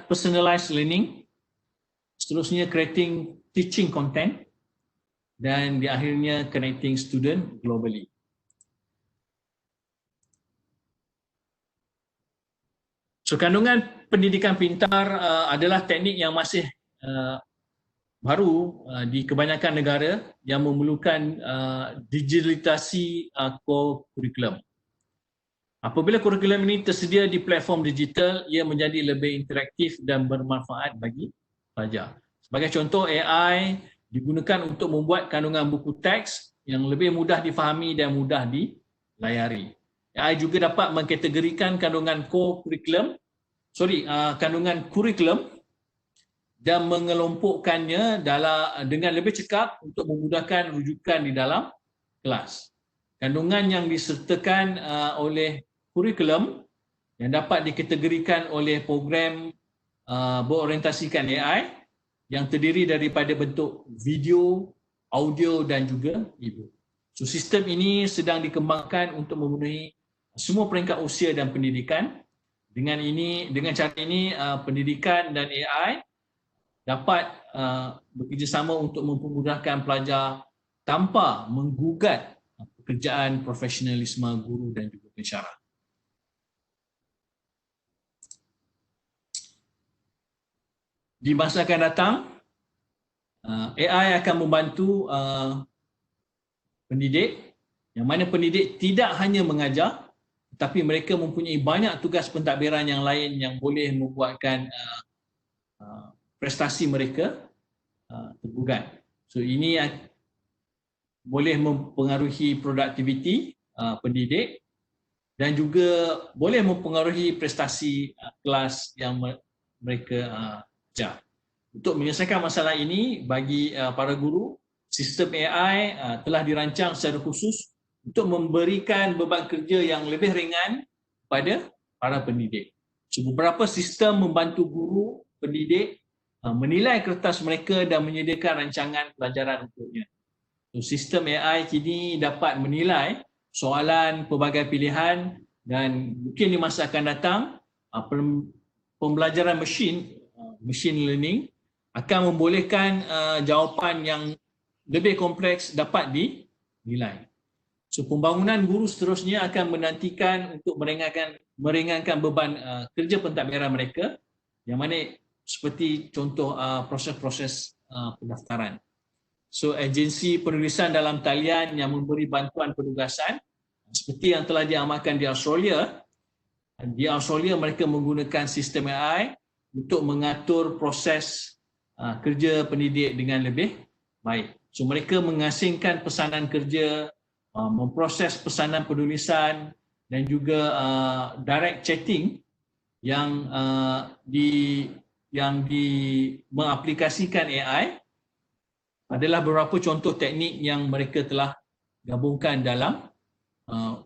Speaker 1: personalized learning, seterusnya creating teaching content, dan di akhirnya connecting student globally. So kandungan pendidikan pintar adalah teknik yang masih baru di kebanyakan negara yang memerlukan digitalisasi kurikulum. Apabila kurikulum ini tersedia di platform digital, ia menjadi lebih interaktif dan bermanfaat bagi pelajar. Sebagai contoh, AI digunakan untuk membuat kandungan buku teks yang lebih mudah difahami dan mudah dilayari. AI juga dapat mengkategorikan kandungan kandungan kurikulum dan mengelompokkannya dengan lebih cekap untuk memudahkan rujukan di dalam kelas. Kandungan yang disertakan oleh kurikulum yang dapat dikategorikan oleh program berorientasikan AI yang terdiri daripada bentuk video, audio dan juga e-book. So sistem ini sedang dikembangkan untuk memenuhi semua peringkat usia dan pendidikan. Dengan cara ini pendidikan dan AI dapat bekerjasama untuk mempermudahkan pelajar tanpa menggugat pekerjaan profesionalisme guru dan juga pensyarah. Di masa akan datang, AI akan membantu pendidik, yang mana pendidik tidak hanya mengajar tapi mereka mempunyai banyak tugas pentadbiran yang lain yang boleh membuatkan prestasi mereka tergugat. So ini boleh mempengaruhi produktiviti pendidik dan juga boleh mempengaruhi prestasi kelas yang mereka ajar. Untuk menyelesaikan masalah ini, bagi para guru, sistem AI telah dirancang secara khusus untuk memberikan beban kerja yang lebih ringan kepada para pendidik. So, beberapa sistem membantu guru, pendidik menilai kertas mereka dan menyediakan rancangan pelajaran untuknya. So, sistem AI kini dapat menilai soalan pelbagai pilihan dan mungkin di masa akan datang pembelajaran machine learning akan membolehkan jawapan yang lebih kompleks dapat dinilai. So, pembangunan guru seterusnya akan menantikan untuk meringankan beban kerja pentadbiran mereka, yang mana seperti contoh proses-proses pendaftaran. So, agensi penulisan dalam talian yang memberi bantuan penugasan seperti yang telah diamalkan di Australia. Di Australia mereka menggunakan sistem AI untuk mengatur proses kerja pendidik dengan lebih baik. So, mereka mengasingkan pesanan kerja, memproses pesanan penulisan dan juga direct chatting yang mengaplikasikan AI adalah beberapa contoh teknik yang mereka telah gabungkan dalam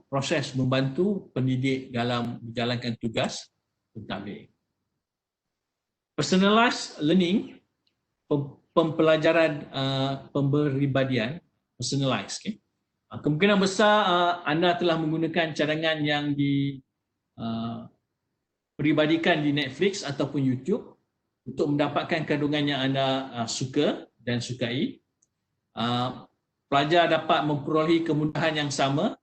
Speaker 1: proses membantu pendidik dalam menjalankan tugas pentadbir. Personalized learning, pembelajaran pemberibadian, personalized. Okay? Kemungkinan besar anda telah menggunakan cadangan yang diperibadikan di Netflix ataupun YouTube untuk mendapatkan kandungan yang anda suka dan sukai. Pelajar dapat memperolehi kemudahan yang sama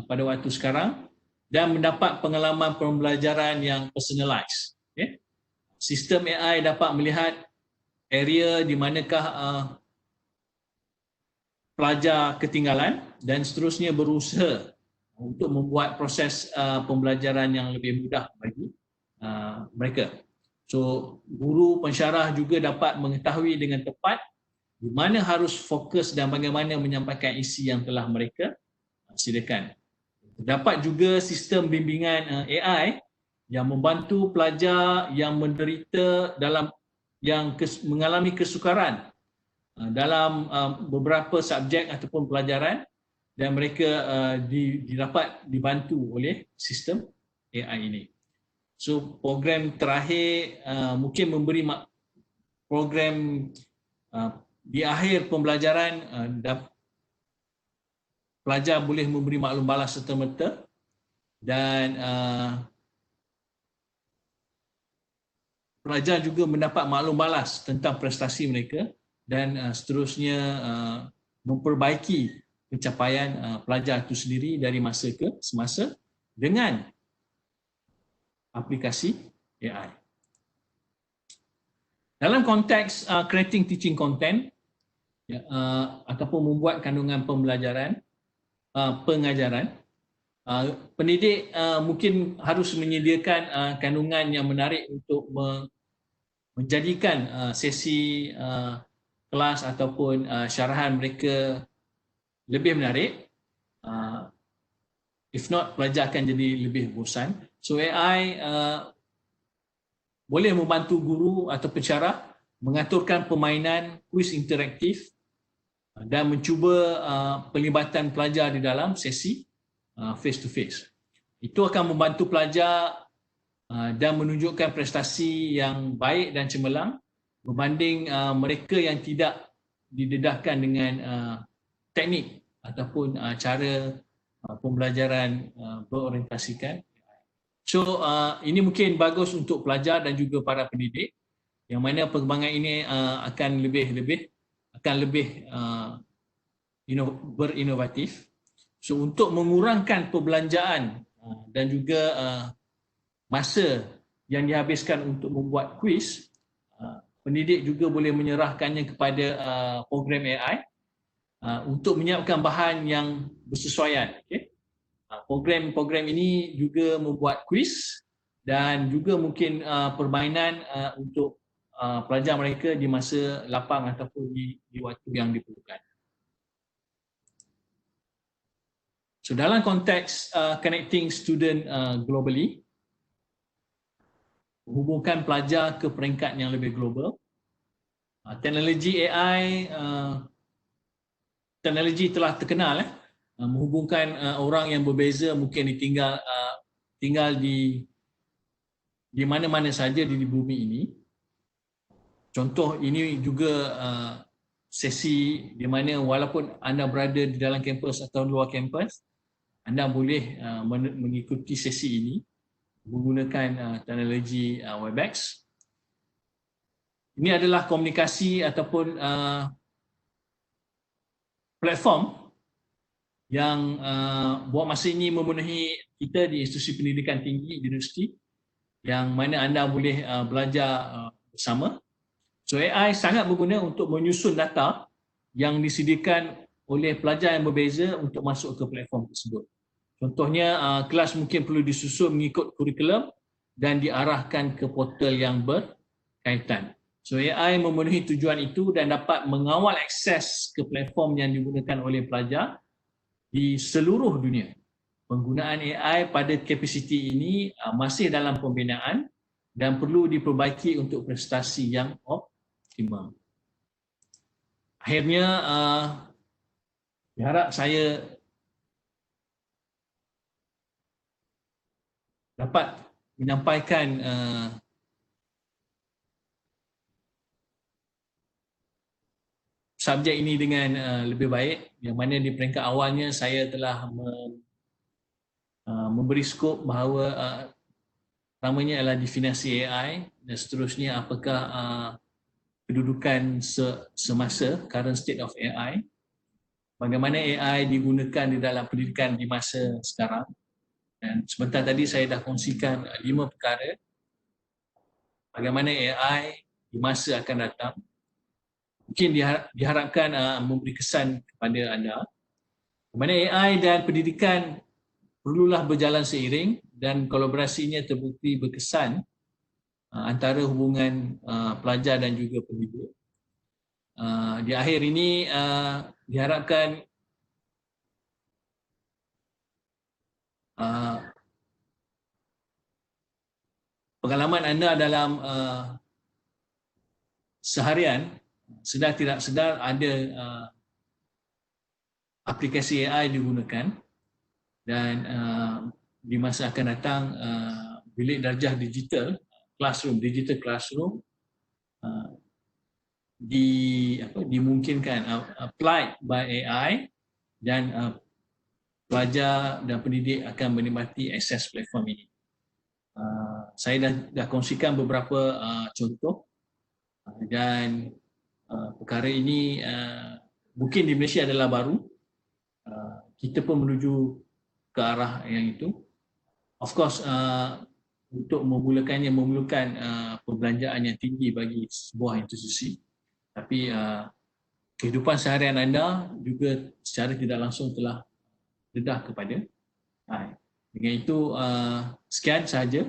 Speaker 1: pada waktu sekarang dan mendapat pengalaman pembelajaran yang personalized. Okay? Sistem AI dapat melihat area di manakah pelajar ketinggalan dan seterusnya berusaha untuk membuat proses pembelajaran yang lebih mudah bagi mereka. So, guru pensyarah juga dapat mengetahui dengan tepat di mana harus fokus dan bagaimana menyampaikan isi yang telah mereka sediakan. Terdapat juga sistem bimbingan AI yang membantu pelajar yang menderita mengalami kesukaran dalam beberapa subjek ataupun pelajaran dan mereka dapat dibantu oleh sistem AI ini. So, program terakhir mungkin memberi program di akhir pembelajaran pelajar boleh memberi maklum balas serta-merta dan pelajar juga mendapat maklum balas tentang prestasi mereka dan seterusnya memperbaiki pencapaian pelajar itu sendiri dari masa ke semasa dengan aplikasi AI. Dalam konteks creating teaching content ataupun membuat kandungan pembelajaran, pengajaran, pendidik mungkin harus menyediakan kandungan yang menarik untuk menjadikan sesi kelas ataupun syarahan mereka lebih menarik. If not, pelajar akan jadi lebih bosan. So, AI boleh membantu guru atau pensyarah mengaturkan permainan kuis interaktif dan mencuba pelibatan pelajar di dalam sesi face to face. Itu akan membantu pelajar dan menunjukkan prestasi yang baik dan cemerlang berbanding mereka yang tidak didedahkan dengan teknik ataupun cara pembelajaran berorientasikan. So, ini mungkin bagus untuk pelajar dan juga para pendidik yang mana perkembangan ini akan lebih berinovatif. So, untuk mengurangkan perbelanjaan dan juga masa yang dihabiskan untuk membuat kuis, pendidik juga boleh menyerahkannya kepada program AI untuk menyiapkan bahan yang bersesuaian. Okay? Program-program ini juga membuat kuis dan juga mungkin permainan untuk pelajar mereka di masa lapang ataupun di waktu yang diperlukan. So dalam konteks connecting student globally, hubungkan pelajar ke peringkat yang lebih global, teknologi AI, teknologi telah terkenal menghubungkan orang yang berbeza, mungkin tinggal di mana-mana saja di bumi ini. Contoh ini juga sesi di mana walaupun anda berada di dalam kampus atau luar kampus, anda boleh mengikuti sesi ini menggunakan teknologi Webex. Ini adalah komunikasi ataupun platform yang buat masa ini memenuhi kita di institusi pendidikan tinggi di universiti, yang mana anda boleh belajar bersama. So AI sangat berguna untuk menyusun data yang disediakan oleh pelajar yang berbeza untuk masuk ke platform tersebut. Contohnya kelas mungkin perlu disusun mengikut kurikulum dan diarahkan ke portal yang berkaitan. So AI memenuhi tujuan itu dan dapat mengawal akses ke platform yang digunakan oleh pelajar di seluruh dunia. Penggunaan AI pada kapasiti ini masih dalam pembinaan dan perlu diperbaiki untuk prestasi yang optimal. Akhirnya, diharap saya dapat menyampaikan subjek ini dengan lebih baik, yang mana di peringkat awalnya saya telah memberi skop bahawa namanya adalah definisi AI dan seterusnya apakah kedudukan semasa, current state of AI, bagaimana AI digunakan di dalam pendidikan di masa sekarang. Dan sebentar tadi saya dah kongsikan 5 perkara bagaimana AI di masa akan datang. Mungkin diharapkan memberi kesan kepada anda. Bagaimana AI dan pendidikan perlulah berjalan seiring dan kolaborasinya terbukti berkesan antara hubungan pelajar dan juga pendidik. Di akhir ini diharapkan pengalaman anda dalam seharian sedar tidak sedar ada aplikasi AI digunakan dan di masa akan datang bilik darjah digital digital classroom dimungkinkan applied by AI dan pelajar dan pendidik akan menikmati akses platform ini. Saya dah kongsikan beberapa contoh dan perkara ini mungkin di Malaysia adalah baru. Kita pun menuju ke arah yang itu. Of course, untuk memulakannya memerlukan perbelanjaan yang tinggi bagi sebuah institusi. Tapi kehidupan seharian anda juga secara tidak langsung telah dedah kepada AI. Dengan itu, sekian sahaja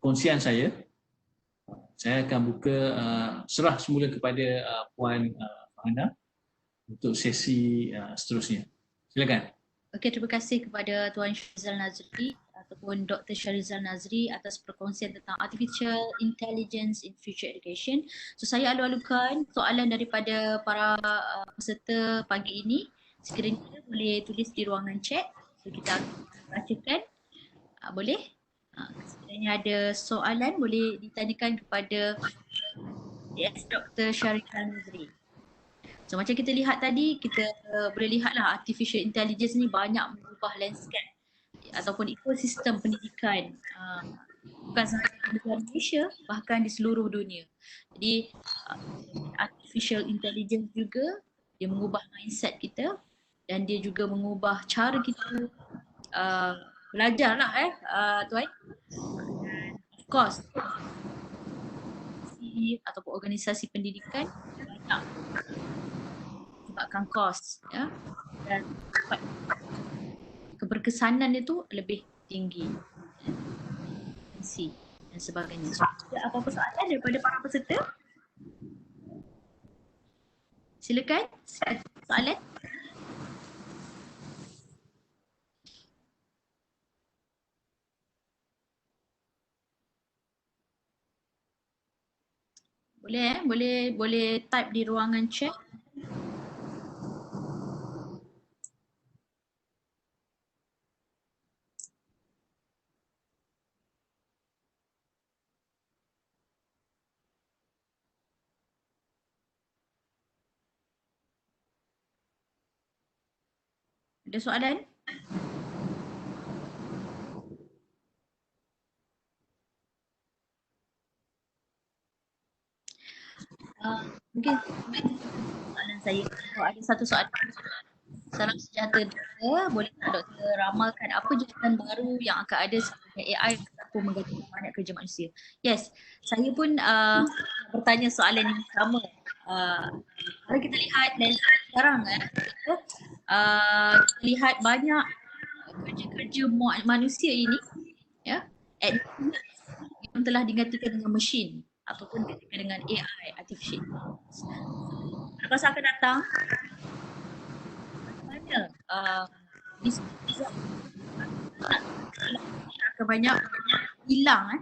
Speaker 1: kongsian saya. Saya akan buka serah semula kepada Puan Fahana untuk sesi seterusnya. Silakan.
Speaker 2: Okey, terima kasih kepada Tuan Shahrizal Nazri ataupun Dr. Shahrizal Nazri atas perkongsian tentang Artificial Intelligence in Future Education. So saya alu-alukan soalan daripada para peserta pagi ini. Sekiranya boleh tulis di ruangan chat. So kita akan bacakan. Boleh? Sekiranya ada soalan boleh ditanyakan kepada Dr. Shahrizal Nazri. So macam kita lihat tadi, kita boleh lihatlah artificial intelligence ni banyak mengubah landscape ataupun ekosistem pendidikan bukan sahaja di negara Malaysia, bahkan di seluruh dunia. Jadi artificial intelligence juga dia mengubah mindset kita dan dia juga mengubah cara kita belajar lah Tuan. Dan of course ataupun organisasi pendidikan banyak sebabkan kos dan keberkesanan itu lebih tinggi. Dan sebagainya. So, ada apa-apa soalan daripada para peserta? Silakan, soalan. Boleh type di ruangan chat. Ada soalan? Mungkin soalan saya. Kalau ada satu soalan. Salam sejahtera doktor, boleh tak doktor ramalkan apa jabatan baru yang akan ada sebagai AI ataupun menggantikan banyak kerja manusia? Yes, saya pun bertanya soalan yang sama. Kalau kita lihat sekarang kita lihat banyak kerja-kerja manusia ini ya, yang telah digantikan dengan mesin ataupun digantikan dengan AI, artificial intelligence. Pada masa akan datang, akan banyak hilang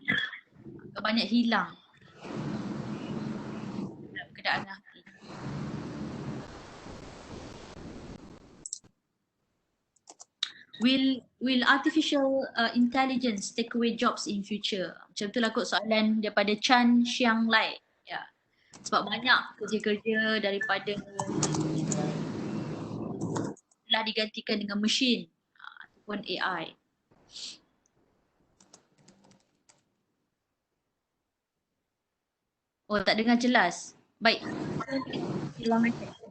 Speaker 2: akan banyak hilang dalam keadaan nanti. Will artificial intelligence take away jobs in future? Macam itulah kot soalan daripada Chan Xiang Lai. Ya. Sebab banyak kerja-kerja daripada telah digantikan dengan mesin ataupun AI. Oh, tak dengar jelas. Baik.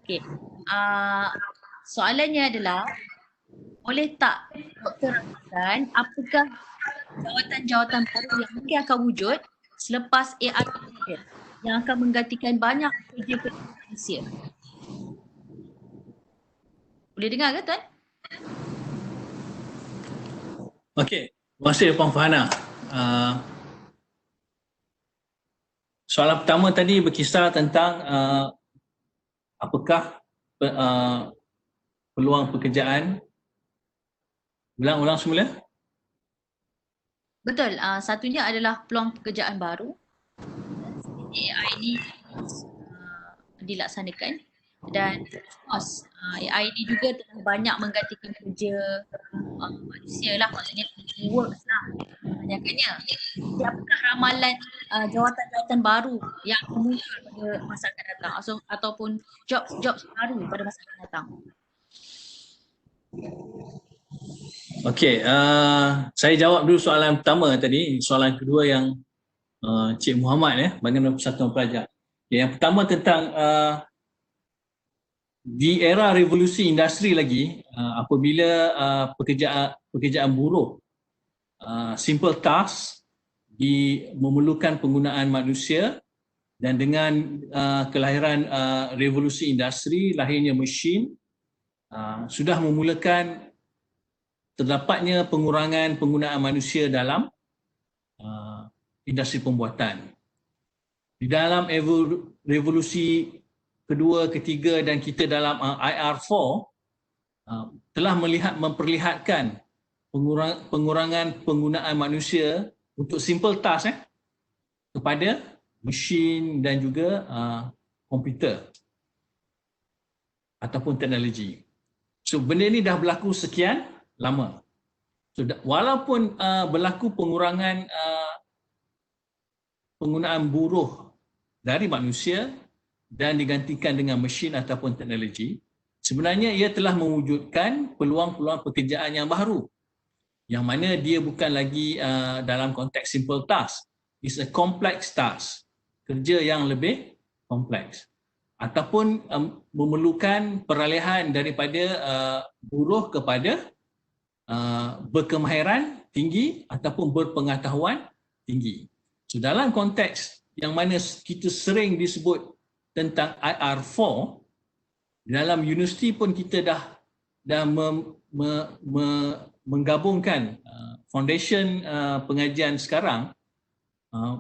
Speaker 2: Okey. Soalannya adalah, boleh tak doktor ramalkan apakah jawatan-jawatan baru yang mungkin akan wujud selepas AI ada yang akan menggantikan banyak kerja-kerja manusia? Boleh dengar ke tuan?
Speaker 1: Okey, terima kasih Puan Farhana. Soalan pertama tadi berkisar tentang apakah peluang pekerjaan. Ulang semula.
Speaker 2: Betul, satunya adalah peluang pekerjaan baru. AI ini dilaksanakan dan of course AI ini juga telah banyak menggantikan kerja manusia lah, maksudnya works lah kebanyakannya. Jadi apakah ramalan jawatan-jawatan baru yang akan muncul pada masa akan datang ataupun jobs baru pada masa akan datang?
Speaker 1: Okey, saya jawab dulu soalan pertama tadi. Soalan kedua yang Cik Muhammad bagaimana Persatuan Pelajar. Yang pertama tentang di era revolusi industri lagi, apabila pekerjaan buruh, simple task memerlukan penggunaan manusia, dan dengan kelahiran revolusi industri, lahirnya mesin, sudah memulakan terdapatnya pengurangan penggunaan manusia dalam industri pembuatan. Di dalam revolusi kedua, ketiga dan kita dalam IR4 telah memperlihatkan pengurangan penggunaan manusia untuk simple task kepada mesin dan juga komputer ataupun teknologi. So benda ni dah berlaku sekian lama. So, walaupun berlaku pengurangan penggunaan buruh dari manusia dan digantikan dengan mesin ataupun teknologi, sebenarnya ia telah mewujudkan peluang-peluang pekerjaan yang baru, yang mana dia bukan lagi dalam konteks simple task. It's a complex task, kerja yang lebih kompleks ataupun memerlukan peralihan daripada buruh kepada berkemahiran tinggi ataupun berpengetahuan tinggi. So, dalam konteks yang mana kita sering disebut tentang IR4, dalam universiti pun kita dah menggabungkan foundation pengajian sekarang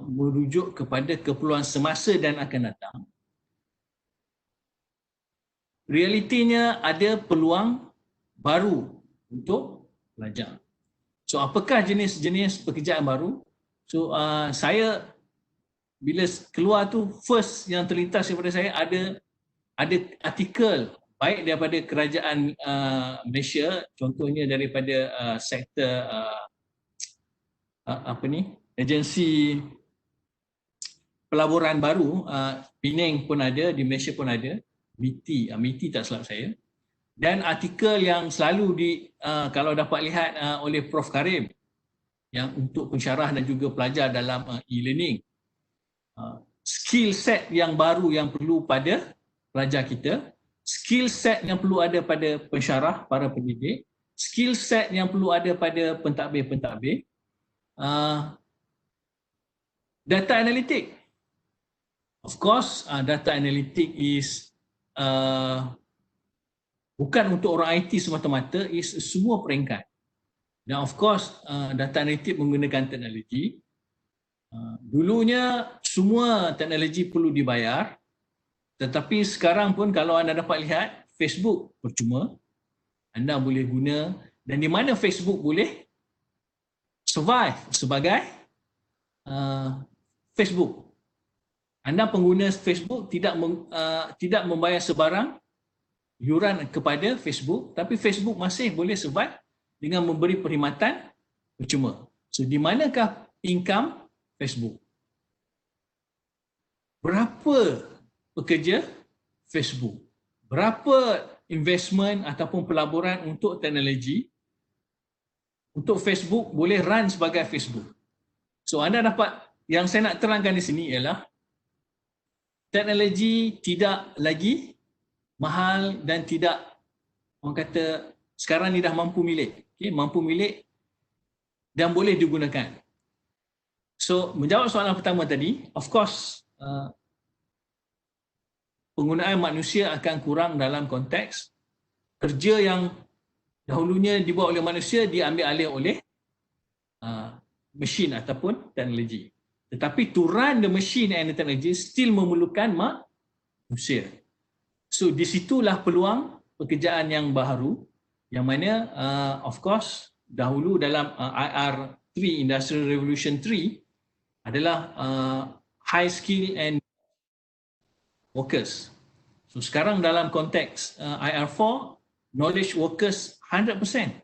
Speaker 1: merujuk kepada keperluan semasa dan akan datang. Realitinya ada peluang baru untuk pelajar. So apakah jenis-jenis pekerjaan baru? So saya bila keluar tu first yang terlintas daripada saya ada artikel baik daripada kerajaan Malaysia, contohnya daripada sektor agensi pelaburan baru, Penang pun ada, di Malaysia pun ada, MITI tak silap saya. Dan artikel yang selalu kalau dapat lihat oleh Prof Karim yang untuk pensyarah dan juga pelajar dalam e-learning, skill set yang baru yang perlu pada pelajar kita, skill set yang perlu ada pada pensyarah, para pendidik, skill set yang perlu ada pada pentadbir-pentadbir, data analitik. Of course, data analitik is bukan untuk orang IT semata-mata, is semua peringkat. Dan of course, data analitik menggunakan teknologi. Dulunya semua teknologi perlu dibayar, tetapi sekarang pun kalau anda dapat lihat, Facebook percuma, anda boleh guna, dan di mana Facebook boleh survive sebagai Facebook. Anda pengguna Facebook tidak membayar sebarang yuran kepada Facebook, tapi Facebook masih boleh survive dengan memberi perkhidmatan percuma. So di manakah income Facebook? Berapa pekerja Facebook? Berapa investment ataupun pelaburan untuk teknologi untuk Facebook boleh run sebagai Facebook? So anda dapat, yang saya nak terangkan di sini ialah teknologi tidak lagi mahal dan tidak, orang kata sekarang ni dah mampu milik, mampu milik dan boleh digunakan. So menjawab soalan pertama tadi, of course penggunaan manusia akan kurang dalam konteks kerja yang dahulunya dibuat oleh manusia diambil alih oleh mesin ataupun teknologi. Tetapi to run the machine and the technology still memerlukan manusia. So di situlah peluang pekerjaan yang baru, yang mana of course dahulu dalam IR3, Industrial Revolution 3 adalah high skill and workers. So sekarang dalam konteks IR4, knowledge workers 100%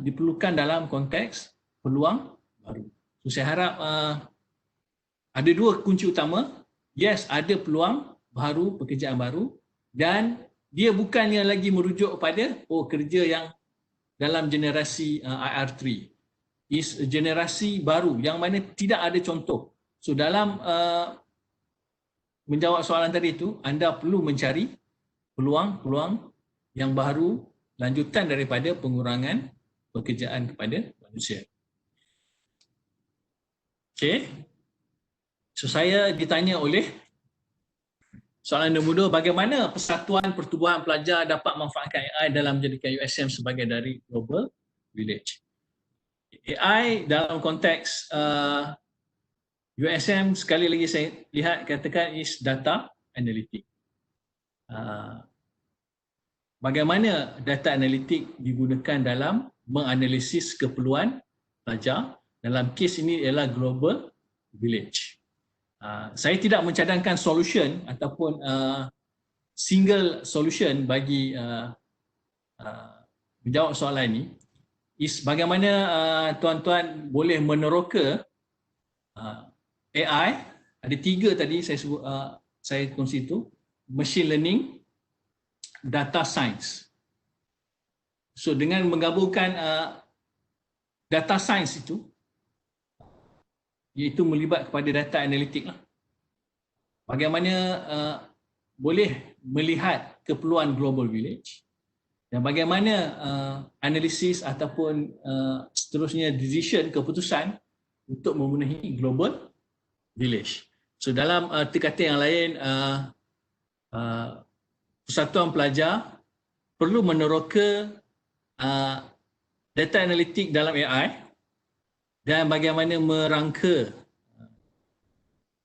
Speaker 1: diperlukan dalam konteks peluang baru. So saya harap ada dua kunci utama. Yes, ada peluang baru, pekerjaan baru, dan dia bukannya lagi merujuk kepada kerja yang dalam generasi IR3. Is generasi baru yang mana tidak ada contoh. So dalam menjawab soalan tadi itu, anda perlu mencari peluang-peluang yang baru lanjutan daripada pengurangan pekerjaan kepada manusia. Okey. So saya ditanya oleh soalan nombor 2, bagaimana Persatuan Pertubuhan Pelajar dapat memanfaatkan AI dalam menjadikan USM sebagai dari global village? AI dalam konteks USM, sekali lagi saya lihat katakan is data analitik. Bagaimana data analitik digunakan dalam menganalisis keperluan pelajar, dalam kes ini ialah global village. Saya tidak mencadangkan solution ataupun single solution bagi menjawab soalan ini. Is bagaimana tuan-tuan boleh meneroka AI. Ada 3 tadi saya sebut, saya kongsi itu, machine learning, data science. So dengan menggabungkan data science itu, iaitu melibat kepada data analitik lah. Bagaimana boleh melihat keperluan global village dan bagaimana analisis ataupun seterusnya decision, keputusan untuk memenuhi global village. So dalam arti kata yang lain, persatuan pelajar perlu meneroka data analitik dalam AI dan bagaimana merangka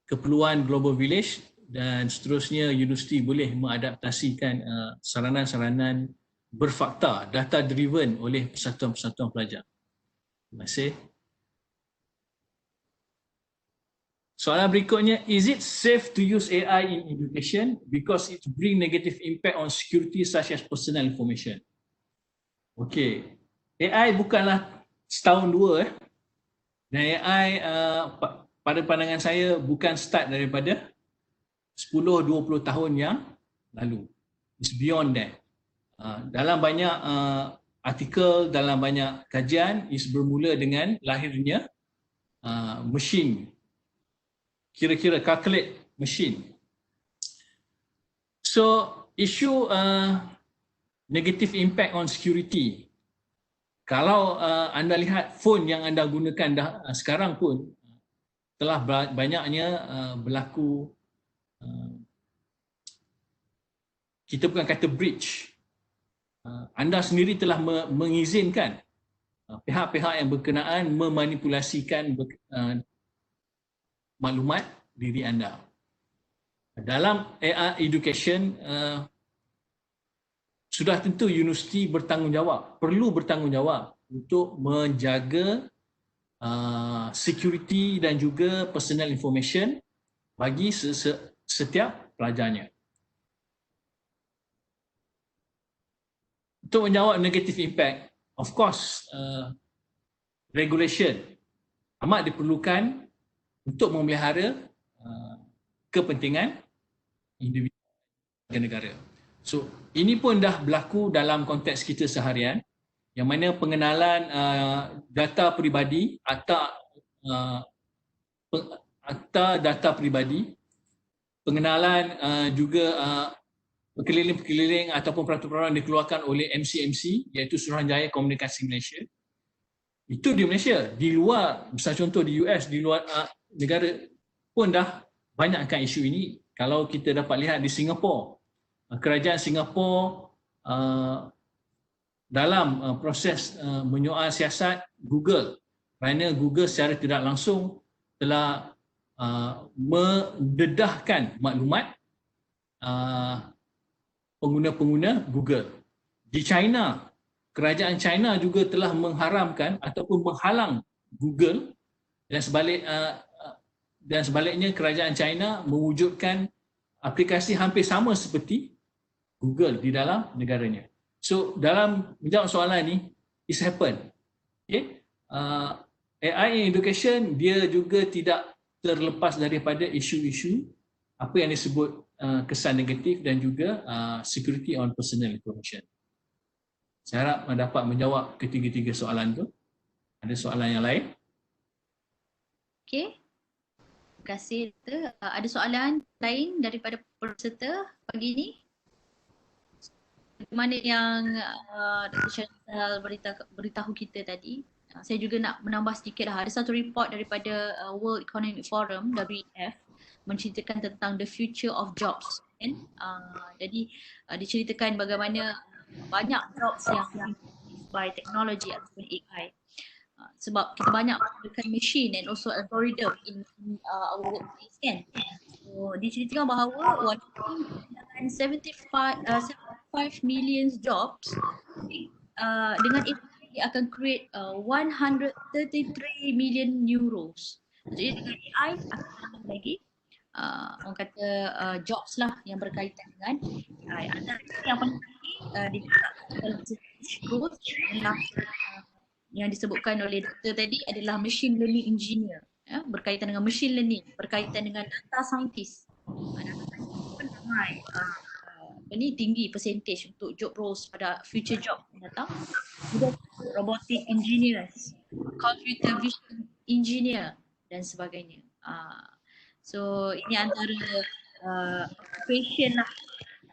Speaker 1: keperluan global village dan seterusnya universiti boleh mengadaptasikan saranan-saranan berfakta, data driven oleh persatuan-persatuan pelajar. Terima kasih. Soalan berikutnya, is it safe to use AI in education because it bring negative impact on security such as personal information? Okey, AI bukanlah setahun dua dan AI pada pandangan saya bukan start daripada 10-20 tahun yang lalu. It's beyond that. Dalam banyak artikel, dalam banyak kajian, is bermula dengan lahirnya mesin, kira-kira calculate machine. So isu negative impact on security. Kalau anda lihat phone yang anda gunakan sekarang pun telah banyaknya berlaku, kita bukan kata breach. Anda sendiri telah mengizinkan pihak-pihak yang berkenaan memanipulasikan maklumat diri anda. Dalam AI education, sudah tentu universiti bertanggungjawab, perlu bertanggungjawab untuk menjaga security dan juga personal information bagi setiap pelajarnya. Untuk menjawab negative impact, of course, regulation amat diperlukan untuk memelihara kepentingan individu negara. So, ini pun dah berlaku dalam konteks kita seharian, yang mana pengenalan data peribadi atau akta data peribadi, pengenalan juga perkeliling-perkeliling ataupun peraturan dikeluarkan oleh MCMC, iaitu Suruhanjaya Komunikasi Malaysia. Itu di Malaysia. Di luar, misalnya contoh di US, di luar negara pun dah banyakkan isu ini. Kalau kita dapat lihat di Singapura, kerajaan Singapura dalam proses menyoal siasat Google, kerana Google secara tidak langsung telah mendedahkan maklumat pengguna-pengguna Google. Di China, kerajaan China juga telah mengharamkan ataupun menghalang Google, dan sebaliknya kerajaan China mewujudkan aplikasi hampir sama seperti Google di dalam negaranya. So dalam menjawab soalan ni, it's happen. Okay? AI in education dia juga tidak terlepas daripada isu-isu apa yang disebut kesan negatif dan juga security on personal information. Saya harap dapat menjawab ketiga-tiga soalan tu. Ada soalan yang lain?
Speaker 2: Okey. Terima kasih. Ada soalan lain daripada peserta pagi ini? Mana yang Dr. Syazal beritahu kita tadi, saya juga nak menambah sedikit lah. Ada satu report daripada World Economic Forum, WEF, menceritakan tentang the future of jobs. Jadi diceritakan bagaimana banyak jobs yang by teknologi ataupun AI. Sebab kita banyak menggunakan machine and also algorithm in our workplace kan. So diceritakan bahawa walaupun 75 million jobs, dengan itu dia akan create 133 million new roles. Jadi dengan AI akan tambah lagi orang kata jobs lah yang berkaitan dengan AI. Antara yang paling penting dalam growth adalah yang disebutkan oleh doktor tadi adalah machine learning engineer, berkaitan dengan machine learning, berkaitan dengan data scientist. Ini tinggi percentage untuk job roles pada future job yang datang. Juga robotic engineers, computer vision engineer dan sebagainya. So ini antara occupation lah,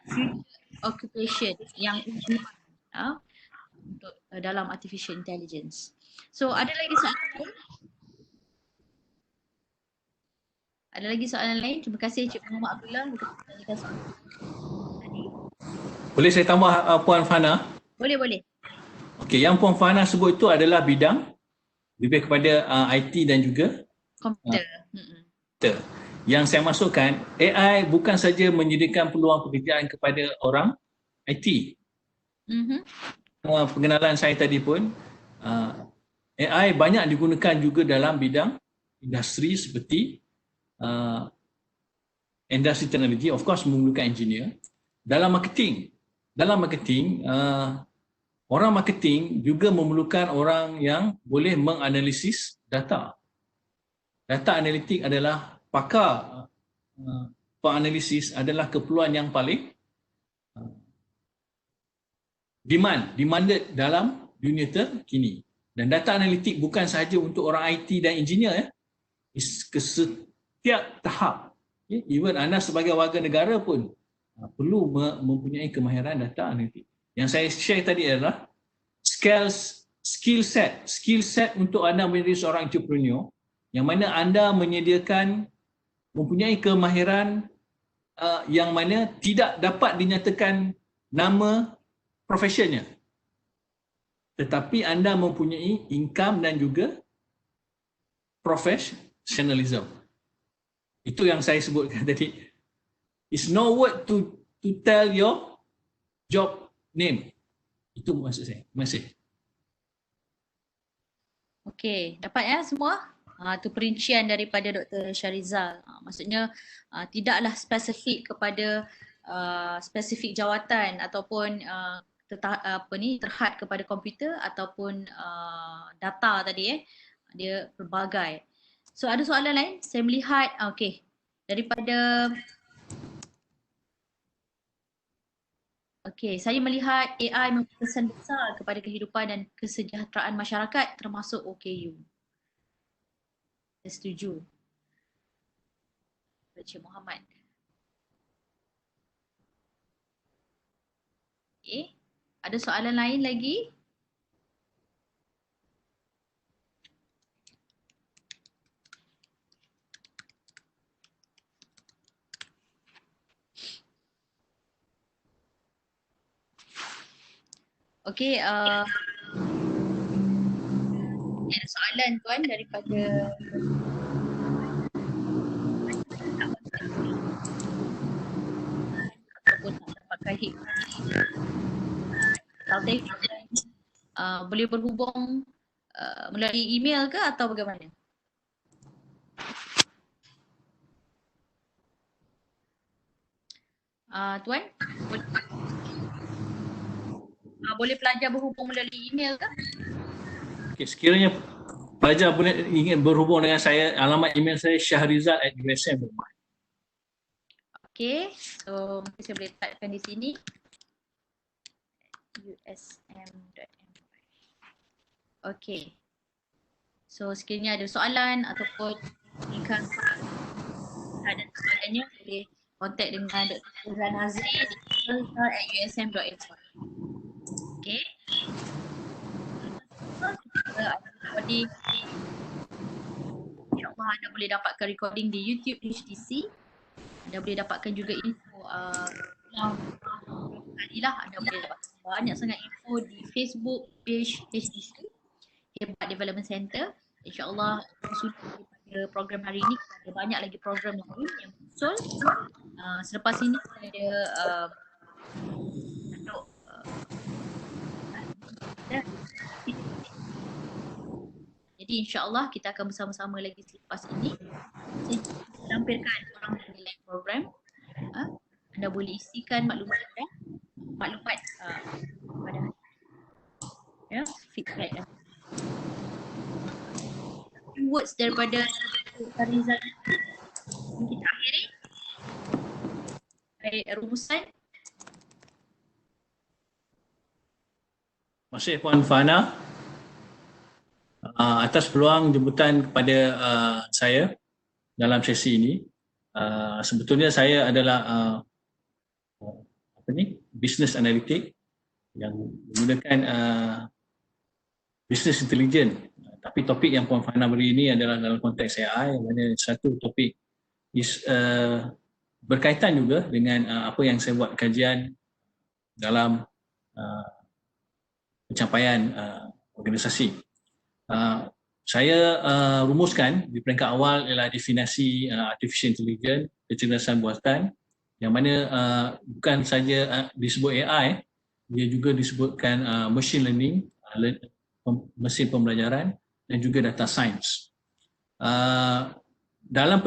Speaker 2: future occupation yang untuk dalam artificial intelligence. So ada lagi soalan lain? Ada lagi soalan lain? Terima kasih Cik Muhammad Abdullah untuk menanyakan soalan tadi.
Speaker 1: Boleh saya tambah Puan Fana?
Speaker 2: Boleh.
Speaker 1: Okey, yang Puan Fana sebut itu adalah bidang lebih kepada IT dan juga
Speaker 2: Komputer.
Speaker 1: komputer. Yang saya masukkan, AI bukan saja menyediakan peluang pekerjaan kepada orang IT. Pengenalan saya tadi pun, AI banyak digunakan juga dalam bidang industri seperti industri teknologi, of course memerlukan engineer. Dalam marketing, orang marketing juga memerlukan orang yang boleh menganalisis data. Data analitik adalah pakar penganalisis adalah keperluan yang paling demanded dalam dunia terkini. Dan data analitik bukan sahaja untuk orang IT dan engineer ya. Setiap tahap. Even anda sebagai warga negara pun perlu mempunyai kemahiran data analitik. Yang saya share tadi adalah skill set untuk anda menjadi seorang entrepreneur yang mana anda mempunyai kemahiran yang mana tidak dapat dinyatakan nama profesionnya. Tetapi anda mempunyai income dan juga professionalism. Itu yang saya sebutkan tadi. It's no word to tell your job name. Itu maksud saya. Terima kasih.
Speaker 2: Okey, dapat ya semua? Itu perincian daripada Dr. Syarizal. Maksudnya tidaklah spesifik kepada spesifik jawatan ataupun terhad kepada komputer ataupun data tadi dia pelbagai. So ada soalan lain? Saya melihat okey, daripada saya melihat AI mempesan besar kepada kehidupan dan kesejahteraan masyarakat termasuk OKU. Saya setuju. Encik Muhammad. Okey, ada soalan lain lagi? Okey, ada soalan tuan daripada ataupun tak dapatkan hikmah boleh berhubung melalui email ke atau bagaimana? Tuan, boleh pelajar berhubung melalui email ke?
Speaker 1: Okay, sekiranya pelajar ingin berhubung dengan saya, alamat email saya syahrizal@usm.my.
Speaker 2: Okey, so mungkin saya boleh typekan di sini. usm.my. Okey. So sekiranya ada soalan ataupun ingin ada soalannya boleh kontak dengan Dr. Nazri di usm.my. Okey. Recording. InsyaAllah anda boleh dapatkan recording di YouTube HTC. Anda boleh dapatkan juga info kalilah anda boleh dapatkan banyak sangat info di Facebook page HTC Hebat Development Center. InsyaAllah sudah daripada program hari ini ada banyak lagi program lain yang muncul. Selepas ini ada jadi insyaAllah kita akan bersama-sama lagi selepas ini. Saya lampirkan orang dari lain program. Anda boleh isikan maklumat anda, pada feedback. Words daripada Rizal kita akhiri. Rumusan.
Speaker 1: Terima kasih Puan Fana atas peluang jemputan kepada saya dalam sesi ini. Sebetulnya saya adalah business analytic yang menggunakan business intelligence. Tapi topik yang Puan Fana beri ini adalah dalam konteks AI, yang mana satu topik berkaitan juga dengan apa yang saya buat kajian dalam pencapaian organisasi. Saya rumuskan di peringkat awal ialah definisi artificial intelligence, kecerdasan buatan, yang mana bukan saja disebut AI, dia juga disebutkan machine learning, mesin pembelajaran dan juga data science. Dalam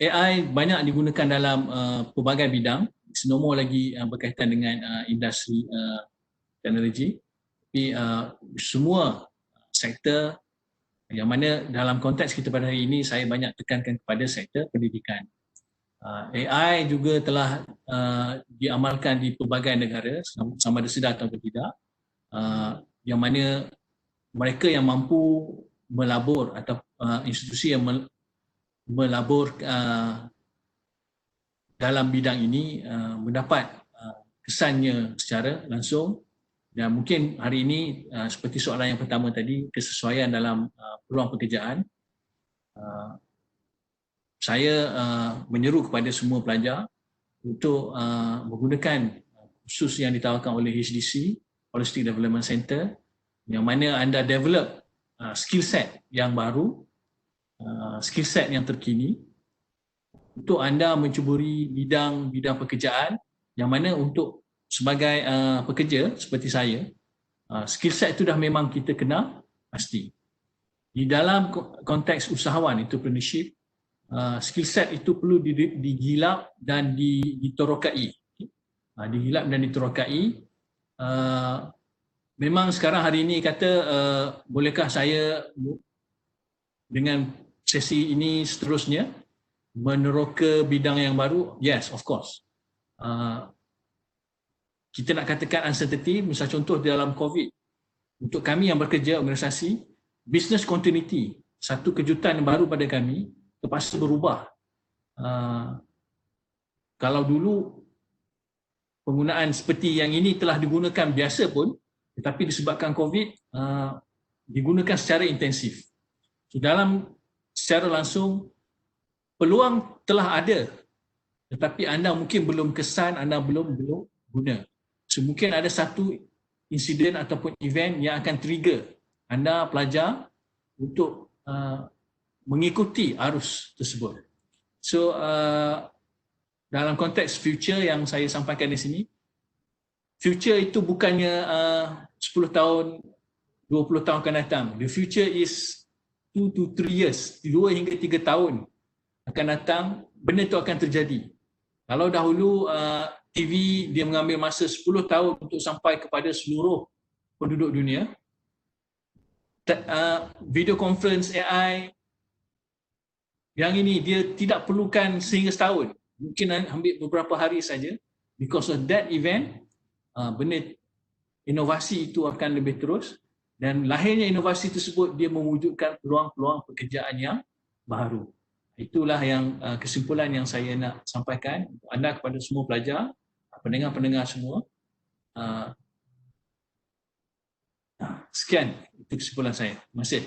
Speaker 1: AI banyak digunakan dalam pelbagai bidang, senomor lagi berkaitan dengan industri teknologi, tapi semua sektor yang mana dalam konteks kita pada hari ini saya banyak tekankan kepada sektor pendidikan. AI juga telah diamalkan di pelbagai negara sama ada sedar atau tidak, yang mana mereka yang mampu melabur atau institusi yang melabur dalam bidang ini mendapat kesannya secara langsung. Dan mungkin hari ini seperti soalan yang pertama tadi, kesesuaian dalam peluang pekerjaan, saya menyeru kepada semua pelajar untuk menggunakan kursus yang ditawarkan oleh HDC, Holistic Development Center, yang mana anda develop skill set yang baru, skill set yang terkini untuk anda mencuburi bidang-bidang pekerjaan yang mana untuk sebagai pekerja seperti saya, skill set itu dah memang kita kenal pasti. Di dalam konteks usahawan, entrepreneurship, skill set itu perlu digilap dan diterokai. Digilap dan diterokai. Memang sekarang hari ini kata, bolehkah saya dengan sesi ini seterusnya meneroka bidang yang baru? Yes, of course. Kita nak katakan uncertainty, misal contoh dalam COVID, untuk kami yang bekerja organisasi, business continuity, satu kejutan yang baru pada kami, terpaksa berubah. Kalau dulu penggunaan seperti yang ini telah digunakan biasa pun, tetapi disebabkan COVID, digunakan secara intensif. So, secara langsung, peluang telah ada, tetapi anda mungkin belum kesan, anda belum guna. So, mungkin ada satu insiden ataupun event yang akan trigger anda pelajar untuk mengikuti arus tersebut. So, dalam konteks future yang saya sampaikan di sini, future itu bukannya 10 tahun, 20 tahun akan datang. The future is 2 to 3 years, 2 hingga 3 tahun akan datang, benda itu akan terjadi. Kalau dahulu TV dia mengambil masa 10 tahun untuk sampai kepada seluruh penduduk dunia, video conference AI yang ini dia tidak perlukan sehingga setahun, mungkin ambil beberapa hari saja. Because of that event, benda inovasi itu akan lebih terus, dan lahirnya inovasi tersebut dia mewujudkan peluang-peluang pekerjaan yang baru. Itulah yang kesimpulan yang saya nak sampaikan untuk anda kepada semua pelajar, pendengar-pendengar semua. Sekian, itu kesimpulan saya. Terima kasih.